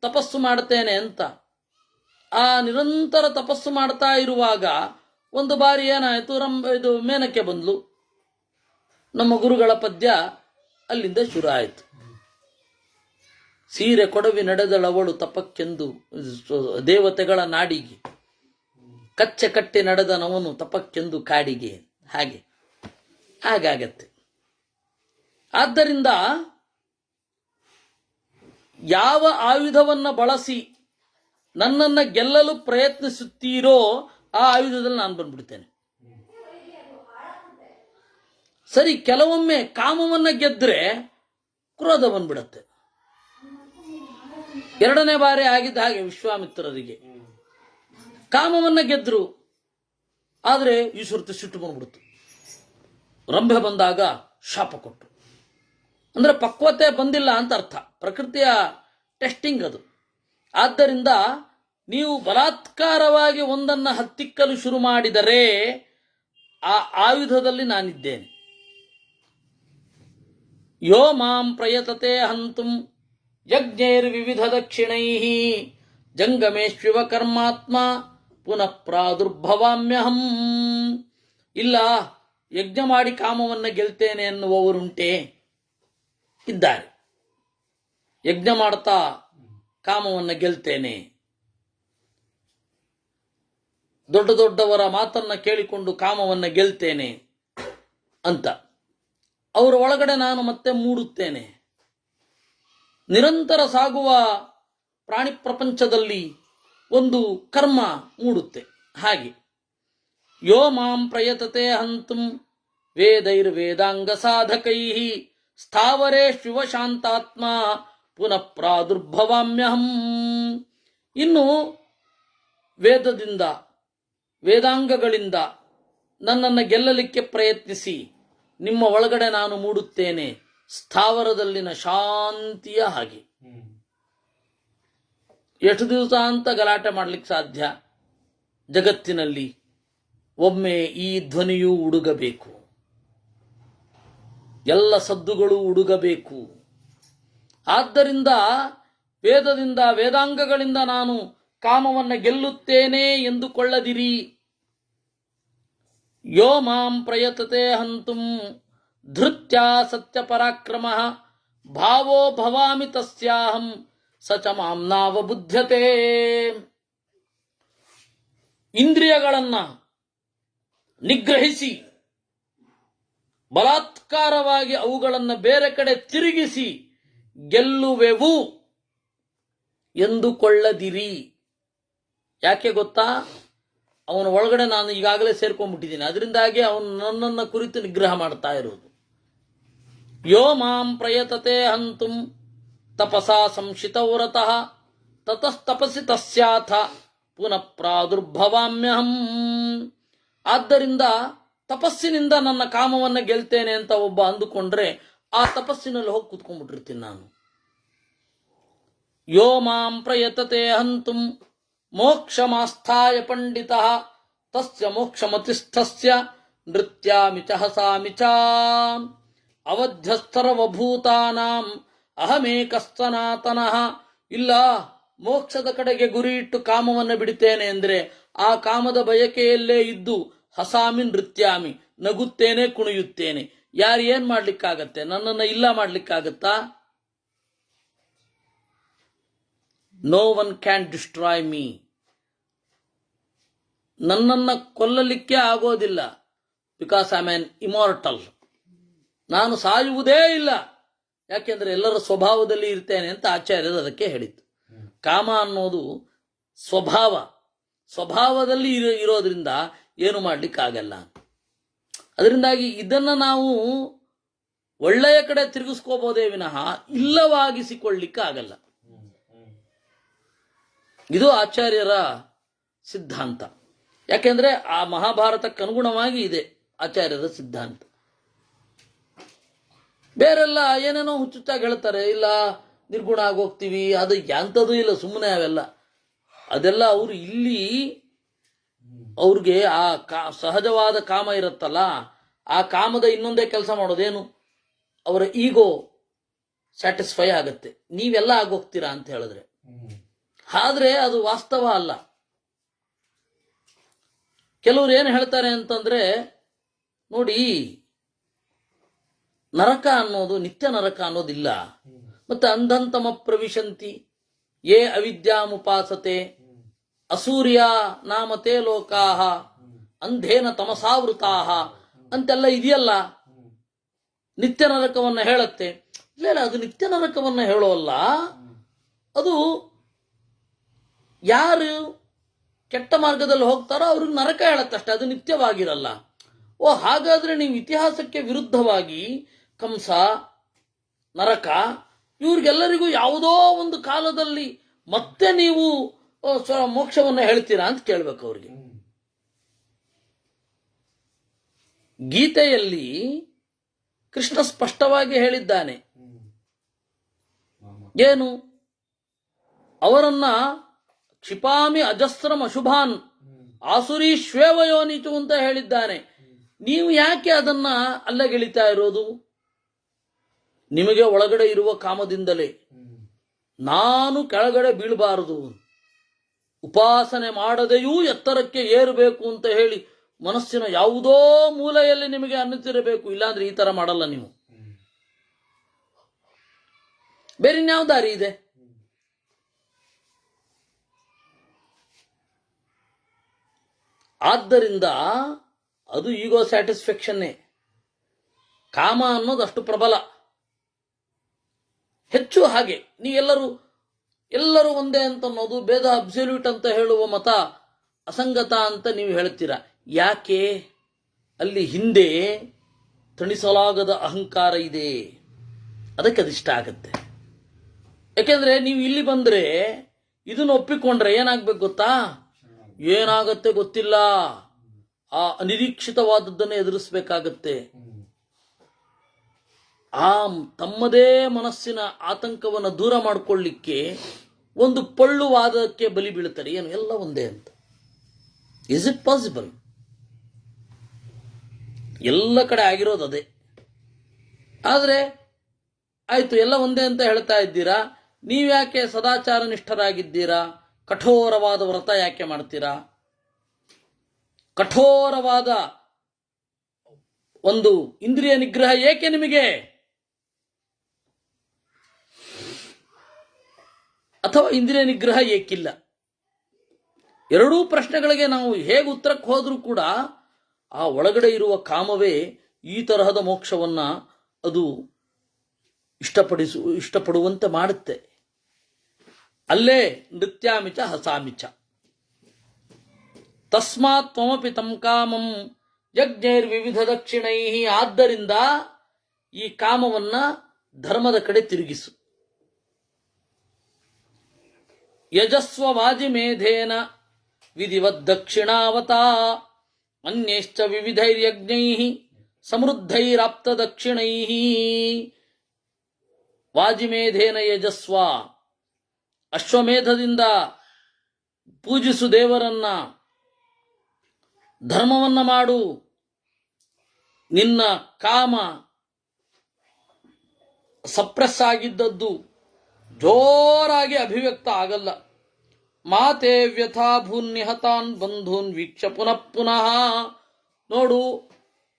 ತಪಸ್ಸು ಮಾಡ್ತೇನೆ ಅಂತ ಆ ನಿರಂತರ ತಪಸ್ಸು ಮಾಡ್ತಾ ಇರುವಾಗ ಒಂದು ಬಾರಿ ಏನಾಯಿತು, ಇದು ಮೇನಕ್ಕೆ ಬಂದ್ಲು. ನಮ್ಮ ಗುರುಗಳ ಪದ್ಯ ಅಲ್ಲಿಂದ ಶುರು ಆಯಿತು. ಸೀರೆ ಕೊಡವಿ ನಡೆದಳವಳು ತಪಕ್ಕೆಂದು ದೇವತೆಗಳ ನಾಡಿಗೆ, ಕಚ್ಚೆ ಕಟ್ಟಿ ನಡೆದನವನು ತಪಕ್ಕೆಂದು ಕಾಡಿಗೆ. ಹಾಗಾಗತ್ತೆ. ಆದ್ದರಿಂದ ಯಾವ ಆಯುಧವನ್ನು ಬಳಸಿ ನನ್ನನ್ನು ಗೆಲ್ಲಲು ಪ್ರಯತ್ನಿಸುತ್ತೀರೋ ಆ ಆಯುಧದಲ್ಲಿ ನಾನು ಬಂದ್ಬಿಡ್ತೇನೆ. ಸರಿ, ಕೆಲವೊಮ್ಮೆ ಕಾಮವನ್ನು ಗೆದ್ರೆ ಕ್ರೋಧ ಬಂದ್ಬಿಡತ್ತೆ. 2ನೇ ಬಾರಿ ಆಗಿದ್ದ ಹಾಗೆ ವಿಶ್ವಾಮಿತ್ರರಿಗೆ ಕಾಮವನ್ನು ಗೆದ್ರು, ಆದರೆ ಈ ಸುರ್ತಿ ಸಿಟ್ಟು ಬಂದ್ಬಿಡ್ತು. ರಂಭೆ ಬಂದಾಗ ಶಾಪ ಕೊಟ್ಟು, ಅಂದ್ರೆ ಪಕ್ವತೆ ಬಂದಿಲ್ಲ ಅಂತ ಅರ್ಥ. ಪ್ರಕೃತಿಯ ಟೆಸ್ಟಿಂಗ್ ಅದು. ಆದ್ದರಿಂದ ನೀವು ಬಲಾತ್ಕಾರವಾಗಿ ಒಂದನ್ನು ಹತ್ತಿಕ್ಕಲು ಶುರು ಮಾಡಿದರೆ ಆ ಆಯುಧದಲ್ಲಿ ನಾನಿದ್ದೇನೆ. ಯೋ ಮಾಂ ಪ್ರಯತತೆ ಹಂತುಂ ಯಜ್ಞೈರ್ವಿವಿಧ ದಕ್ಷಿಣೈಃ ಜಂಗಮೇಶ್ವಿವ ಕರ್ಮಾತ್ಮ ಪುನಃ ಪ್ರಾದುರ್ಭವಾಮ್ಯಹಂ. ಇಲ್ಲ, ಯಜ್ಞ ಮಾಡಿ ಕಾಮವನ್ನು ಗೆಲ್ತೇನೆ ಎನ್ನುವವರುಂಟೆ, ಇದ್ದಾರೆ. ಯಜ್ಞ ಮಾಡ್ತಾ ಕಾಮವನ್ನು ಗೆಲ್ತೇನೆ, ದೊಡ್ಡ ದೊಡ್ಡವರ ಮಾತನ್ನ ಕೇಳಿಕೊಂಡು ಕಾಮವನ್ನು ಗೆಲ್ತೇನೆ ಅಂತ ಅವರ ಒಳಗಡೆ ನಾನು ಮತ್ತೆ ಮೂಡುತ್ತೇನೆ. ನಿರಂತರ ಸಾಗುವ ಪ್ರಾಣಿ ಪ್ರಪಂಚದಲ್ಲಿ ಒಂದು ಕರ್ಮ ಮೂಡುತ್ತೆ. ಹಾಗೆ ಯೋ ಮಾಂ ಪ್ರಯತತೆ ಹಂತುಂ ವೇದೈರ್ವೇದಾಂಗ ಸಾಧಕೈಃ ಸ್ಥಾವರೇಶ್ವಿವ ಶಾಂತಾತ್ಮ ಪುನಃ ಪ್ರಾದುರ್ಭವಾಮ್ಯಹಂ. ಇನ್ನು ವೇದದಿಂದ ವೇದಾಂಗಗಳಿಂದ ನನ್ನನ್ನು ಗೆಲ್ಲಲಿಕ್ಕೆ ಪ್ರಯತ್ನಿಸಿ ನಿಮ್ಮ ಒಳಗಡೆ ನಾನು ಮೂಡುತ್ತೇನೆ, ಸ್ಥಾವರದಲ್ಲಿನ ಶಾಂತಿಯ ಹಾಗೆ. ಎಷ್ಟು ದಿವಸ ಅಂತ ಗಲಾಟೆ ಮಾಡಲಿಕ್ಕೆ ಸಾಧ್ಯ? ಜಗತ್ತಿನಲ್ಲಿ ಒಮ್ಮೆ ಈ ಧ್ವನಿಯು ಉಡುಗಬೇಕು, ಎಲ್ಲ ಸದ್ದುಗಳು ಉಡುಗಬೇಕು. ಆದ್ದರಿಂದ ವೇದದಿಂದ ವೇದಾಂಗಗಳಿಂದ ನಾನು ಕಾಮವನ್ನು ಗೆಲ್ಲುತ್ತೇನೆ ಎಂದುಕೊಳ್ಳದಿರಿ. ಯೋ ಮಾಂ ಪ್ರಯತತೆ ಹಂತುಂ ಧೃತ್ಯ ಸತ್ಯ ಪರಾಕ್ರಮ ಭಾವೋ ಭವಾಮಿ ತಸ್ಯಾಹಂ ಸಚ ಮಾಂ ನಾವಬುಧ್ಯತೆ. ಇಂದ್ರಿಯಗಳನ್ನ ನಿಗ್ರಹಿಸಿ ಬಲಾತ್ಕಾರವಾಗಿ ಅವುಗಳನ್ನು ಬೇರೆ ಕಡೆ ತಿರುಗಿಸಿ ಗೆಲ್ಲುವೆವು ಎಂದುಕೊಳ್ಳದಿರಿ. ಯಾಕೆ ಗೊತ್ತಾ? ಅವನ ಒಳಗಡೆ ನಾನು ಈಗಾಗಲೇ ಸೇರ್ಕೊಂಡ್ಬಿಟ್ಟಿದ್ದೀನಿ. ಅದರಿಂದಾಗಿ ಅವನು ನನ್ನನ್ನು ಕುರಿತು ನಿಗ್ರಹ ಮಾಡ್ತಾ ಇರೋದು. ಯೋ ಮಾಂ ಪ್ರಯತತೆ ಹಂತುಂ ತಪಸಾ ಸಂಶಿತವ್ರತಃ ತತಸ್ತಪಸಿ ತಸ್ಯಾಥ ಪುನಃ ಪ್ರಾದುರ್ಭವಾಮ್ಯಹಂ. ಆದ್ದರಿಂದ ತಪಸ್ಸಿನಿಂದ ನನ್ನ ಕಾಮವನ್ನು ಗೆಲ್ತೇನೆ ಅಂತ ಒಬ್ಬ ಅಂದುಕೊಂಡ್ರೆ ಆ ತಪಸ್ಸಿನಲ್ಲಿ ಹೋಗಿ ಕೂತ್ಕೊಂಡ್ಬಿಟ್ಟಿರ್ತೀನಿ ನಾನು. ಯೋ ಮಾಂ ಪ್ರಯತತೆ ಹಂತುಂ ಮೋಕ್ಷಮಾಸ್ಥಾಯ ಪಂಡಿತಃ ತಸ್ಯ ಮೋಕ್ಷಮತಿಸ್ಥಸ್ಯ ನೃತ್ಯಾಮಿ ಚ ಹಸಾಮಿ ಚ. ಅವಧ್ಯಸ್ಥರವಭೂತಾನಾಂ ಅಹಮೇಕಸ್ತನಾತನಃ. ಇಲ್ಲ, ಮೋಕ್ಷದ ಕಡೆಗೆ ಗುರಿ ಇಟ್ಟು ಕಾಮವನ್ನು ಬಿಡುತ್ತೇನೆ ಅಂದರೆ ಆ ಕಾಮದ ಬಯಕೆಯಲ್ಲೇ ಇದ್ದು ಹಸಾಮಿ ನೃತ್ಯಾಮಿ, ನಗುತ್ತೇನೆ, ಕುಣಿಯುತ್ತೇನೆ. ಯಾರು ಏನ್ ಮಾಡ್ಲಿಕ್ಕಾಗತ್ತೆ? ನನ್ನನ್ನು ಇಲ್ಲ ಮಾಡ್ಲಿಕ್ಕಾಗತ್ತಾ? No one can destroy me. ನನ್ನನ್ನು ಕೊಲ್ಲಲಿಕ್ಕೆ ಆಗೋದಿಲ್ಲ. Because I am an immortal. ನಾನು ಸಾಯುವುದೇ ಇಲ್ಲ, ಯಾಕೆಂದ್ರೆ ಎಲ್ಲರ ಸ್ವಭಾವದಲ್ಲಿ ಇರ್ತೇನೆ ಅಂತ ಆಚಾರ್ಯರು ಅದಕ್ಕೆ ಹೇಳಿತ್ತು. ಕಾಮ ಅನ್ನೋದು ಸ್ವಭಾವದಲ್ಲಿ ಇರೋದ್ರಿಂದ ಏನು ಮಾಡ್ಲಿಕ್ಕಾಗಲ್ಲ. ಅದರಿಂದಾಗಿ ಇದನ್ನು ನಾವು ಒಳ್ಳೆಯ ಕಡೆ ತಿರುಗಿಸ್ಕೋಬೋದೇ ವಿನಃ ಇಲ್ಲವಾಗಿಸಿಕೊಳ್ಳಿಕ್ಕೆ ಆಗಲ್ಲ. ಇದು ಆಚಾರ್ಯರ ಸಿದ್ಧಾಂತ. ಯಾಕೆಂದ್ರೆ ಆ ಮಹಾಭಾರತಕ್ಕೆ ಅನುಗುಣವಾಗಿ ಇದೆ ಆಚಾರ್ಯರ ಸಿದ್ಧಾಂತ. ಬೇರೆಲ್ಲ ಏನೇನೋ ಹುಚ್ಚುಚ್ಚಾಗಿ ಹೇಳ್ತಾರೆ, ಇಲ್ಲ ನಿರ್ಗುಣ ಆಗೋಗ್ತೀವಿ, ಅದು ಎಂಥದ್ದು ಇಲ್ಲ, ಸುಮ್ಮನೆ ಅವೆಲ್ಲ. ಅದೆಲ್ಲ ಅವರು ಇಲ್ಲಿ ಅವ್ರಿಗೆ ಆ ಸಹಜವಾದ ಕಾಮ ಇರುತ್ತಲ್ಲ, ಆ ಕಾಮದ ಇನ್ನೊಂದೇ ಕೆಲಸ ಮಾಡೋದೇನು, ಅವರ ಈಗೋ ಸ್ಯಾಟಿಸ್ಫೈ ಆಗತ್ತೆ. ನೀವೆಲ್ಲ ಆಗೋಗ್ತೀರಾ ಅಂತ ಹೇಳಿದ್ರೆ, ಆದ್ರೆ ಅದು ವಾಸ್ತವ ಅಲ್ಲ. ಕೆಲವ್ರು ಏನು ಹೇಳ್ತಾರೆ ಅಂತಂದ್ರೆ, ನೋಡಿ ನರಕ ಅನ್ನೋದು ನಿತ್ಯ ನರಕ ಅನ್ನೋದಿಲ್ಲ. ಮತ್ತೆ ಅಂಧಂತಮ ಪ್ರವಿಶಂತಿ ಯೇ ಅವಿದ್ಯಾಮುಪಾಸತೆ ಅಸೂರ್ಯ ನಾಮತೆ ಲೋಕಾಹ ಅಂಧೇನ ತಮಸಾವೃತಾಹ ಅಂತೆಲ್ಲ ಇದೆಯಲ್ಲ. ನಿತ್ಯ ನರಕವನ್ನ ಹೇಳತ್ತೆ. ಇಲ್ಲ, ಅದು ನಿತ್ಯ ನರಕವನ್ನ ಹೇಳೋಲ್ಲ. ಅದು ಯಾರು ಕೆಟ್ಟ ಮಾರ್ಗದಲ್ಲಿ ಹೋಗ್ತಾರೋ ಅವ್ರಿಗೆ ನರಕ ಹೇಳತ್ತಷ್ಟೆ, ಅದು ನಿತ್ಯವಾಗಿರಲ್ಲ. ಹಾಗಾದ್ರೆ ನೀವು ಇತಿಹಾಸಕ್ಕೆ ವಿರುದ್ಧವಾಗಿ ಕಂಸ, ನರಕ, ಇವ್ರಿಗೆಲ್ಲರಿಗೂ ಯಾವುದೋ ಒಂದು ಕಾಲದಲ್ಲಿ ಮತ್ತೆ ನೀವು ಮೋಕ್ಷವನ್ನು ಹೇಳ್ತೀರಾ ಅಂತ ಕೇಳ್ಬೇಕು ಅವ್ರಿಗೆ. ಗೀತೆಯಲ್ಲಿ ಕೃಷ್ಣ ಸ್ಪಷ್ಟವಾಗಿ ಹೇಳಿದ್ದಾನೆ. ಏನು? ಅವರನ್ನ ಕ್ಷಿಪಾಮಿ ಅಜಸ್ರಂ ಅಶುಭಾನ್ ಆಸುರಿ ಶ್ವೇವಯೋನಿತು ಅಂತ ಹೇಳಿದ್ದಾನೆ. ನೀವು ಯಾಕೆ ಅದನ್ನ ಅಲ್ಲಗೆಳಿತಾ ಇರೋದು? ನಿಮಗೆ ಒಳಗಡೆ ಇರುವ ಕಾಮದಿಂದಲೇ. ನಾನು ಕೆಳಗಡೆ ಬೀಳಬಾರದು, ಉಪಾಸನೆ ಮಾಡದೆಯೂ ಎತ್ತರಕ್ಕೆ ಏರಬೇಕು ಅಂತ ಹೇಳಿ ಮನಸ್ಸಿನ ಯಾವುದೋ ಮೂಲೆಯಲ್ಲಿ ನಿಮಗೆ ಅನ್ನುತ್ತಿರಬೇಕು. ಇಲ್ಲಾಂದ್ರೆ ಈ ತರ ಮಾಡಲ್ಲ ನೀವು. ಬೇರೆ ಇನ್ಯಾವ ದಾರಿ ಇದೆ? ಆದ್ದರಿಂದ ಅದು ಈಗೋ ಸ್ಯಾಟಿಸ್ಫ್ಯಾಕ್ಷನ್ನೇ. ಕಾಮ ಅನ್ನೋದು ಅಷ್ಟು ಪ್ರಬಲ, ಹೆಚ್ಚು. ಹಾಗೆ ನೀವೆಲ್ಲರೂ ಒಂದೇ ಅಂತ ಅನ್ನೋದು ಭೇದ, ಅಬ್ಸಲ್ಯೂಟ್ ಅಂತ ಹೇಳುವ ಮತ ಅಸಂಗತ ಅಂತ ನೀವು ಹೇಳ್ತೀರಾ. ಯಾಕೆ? ಅಲ್ಲಿ ಹಿಂದೆ ತಣಿಸಲಾಗದ ಅಹಂಕಾರ ಇದೆ, ಅದಕ್ಕೆ ಅದಿಷ್ಟ ಆಗತ್ತೆ. ಯಾಕೆಂದ್ರೆ ನೀವು ಇಲ್ಲಿ ಬಂದ್ರೆ ಇದನ್ನು ಒಪ್ಪಿಕೊಂಡ್ರೆ ಏನಾಗ್ಬೇಕು ಗೊತ್ತಾ? ಏನಾಗತ್ತೆ ಗೊತ್ತಿಲ್ಲ, ಆ ಅನಿರೀಕ್ಷಿತವಾದದ್ದನ್ನು ಎದುರಿಸಬೇಕಾಗತ್ತೆ. ಆ ತಮ್ಮದೇ ಮನಸ್ಸಿನ ಆತಂಕವನ್ನು ದೂರ ಮಾಡಿಕೊಳ್ಳಿಕ್ಕೆ ಒಂದು ಪೊಳ್ಳು ವಾದಕ್ಕೆ ಬಲಿ ಬೀಳ್ತಾರೆ. ಏನು ಎಲ್ಲ ಒಂದೇ ಅಂತ. Is it possible? ಎಲ್ಲ ಕಡೆ ಆಗಿರೋದು ಅದೇ. ಆದ್ರೆ ಆಯ್ತು, ಎಲ್ಲ ಒಂದೇ ಅಂತ ಹೇಳ್ತಾ ಇದ್ದೀರಾ, ನೀವ್ಯಾಕೆ ಸದಾಚಾರ ನಿಷ್ಠರಾಗಿದ್ದೀರಾ? ಕಠೋರವಾದ ವ್ರತ ಯಾಕೆ ಮಾಡ್ತೀರಾ? ಕಠೋರವಾದ ಒಂದು ಇಂದ್ರಿಯ ನಿಗ್ರಹ ಏಕೆ ನಿಮಗೆ? ಅಥವಾ ಇಂದ್ರಿಯ ನಿಗ್ರಹ ಏಕಿಲ್ಲ? ಎರಡೂ ಪ್ರಶ್ನೆಗಳಿಗೆ ನಾವು ಹೇಗೆ ಉತ್ತರಕ್ಕೆ ಹೋದ್ರೂ ಕೂಡ ಆ ಒಳಗಡೆ ಇರುವ ಕಾಮವೇ ಈ ತರಹದ ಮೋಕ್ಷವನ್ನ ಅದು ಇಷ್ಟಪಡುವಂತೆ ಮಾಡುತ್ತೆ. ಅಲ್ಲೇ ನೃತ್ಯಾಮಿಚ ಹಸಾಮಿಚ ತಸ್ಮಾತ್ ತ್ವಮಪಿ ತಂ ಕಾಮಂ ಯಜ್ಞೈರ್ವಿವಿಧ ದಕ್ಷಿಣೈ. ಆದ್ದರಿಂದ ಈ ಕಾಮವನ್ನ ಧರ್ಮದ ಕಡೆ ತಿರುಗಿಸು. ಯಜಸ್ವ ವಾಜಿಮೇಧೇನ ವಿಧಿವದ್ದಕ್ಷಿಣಾವತಾ ಅನ್ಯಶ್ಚ ವಿವಿಧೈರ್ಯಜ್ಞೈಃ ಸಮೃದ್ಧೈರಾಪ್ತದಕ್ಷಿಣೈಃ. ವಾಜಿಮೇಧೇನ ಯಜಸ್ವ, ಅಶ್ವಮೇಧದಿಂದ ಪೂಜಿಸು ದೇವರನ್ನ, ಧರ್ಮವನ್ನ ಮಾಡು, ನಿನ್ನ ಕಾಮ ಸಪ್ರೆಸ್ ಆಗಿದ್ದದ್ದು ಜೋರಾಗಿ ಅಭಿವ್ಯಕ್ತ ಆಗಲ್ಲ. ಮಾತೆ ವ್ಯಥಾ ಭೂನ್ ನಿಹತಾನ್ ಬಂಧೂನ್ ವೀಕ್ಷ ಪುನಃ ಪುನಃ. ನೋಡು,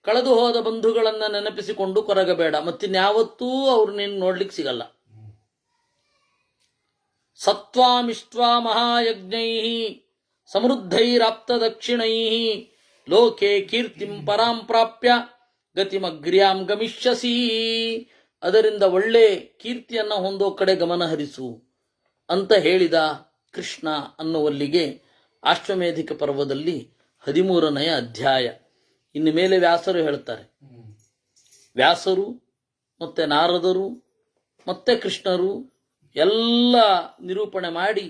ಕಳೆದು ಹೋದ ಬಂಧುಗಳನ್ನ ನೆನಪಿಸಿಕೊಂಡು ಕೊರಗಬೇಡ, ಮತ್ತಿನ್ಯಾವತ್ತೂ ಅವ್ರು ನೀನು ನೋಡ್ಲಿಕ್ಕೆ ಸಿಗಲ್ಲ. ಸತ್ವಾಮಿಷ್ಟ್ವಾ ಮಹಾಯಜ್ಞೈ ಸಮೃದ್ಧೈರಾಪ್ತದಕ್ಷಿಣೈ ಲೋಕೆ ಕೀರ್ತಿಂ ಪರಾಂ ಪ್ರಾಪ್ಯ ಗತಿಮಗ್ರ್ಯಾಂ ಗಮಿಷ್ಯಸಿ. ಅದರಿಂದ ಒಳ್ಳೆ ಕೀರ್ತಿಯನ್ನ ಹೊಂದೋ ಕಡೆ ಗಮನ ಹರಿಸು ಅಂತ ಹೇಳಿದ ಕೃಷ್ಣ ಅನ್ನುವಲ್ಲಿಗೆ ಅಶ್ವಮೇಧಿಕ ಪರ್ವದಲ್ಲಿ 13ನೆಯ ಅಧ್ಯಾಯ. ಇನ್ನು ಮೇಲೆ ವ್ಯಾಸರು ಹೇಳ್ತಾರೆ. ವ್ಯಾಸರು ಮತ್ತೆ ನಾರದರು ಮತ್ತೆ ಕೃಷ್ಣರು ಎಲ್ಲ ನಿರೂಪಣೆ ಮಾಡಿ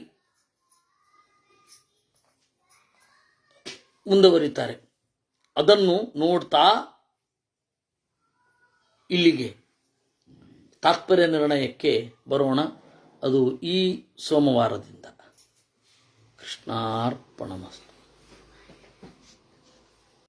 ಮುಂದುವರಿತಾರೆ. ಅದನ್ನು ನೋಡ್ತಾ ಇಲ್ಲಿಗೆ ತಾತ್ಪರ್ಯ ನಿರ್ಣಯಕ್ಕೆ ಬರೋಣ. ಅದು ಈ ಸೋಮವಾರದಿಂದ. ಕೃಷ್ಣಾರ್ಪಣಮಸ್ತು.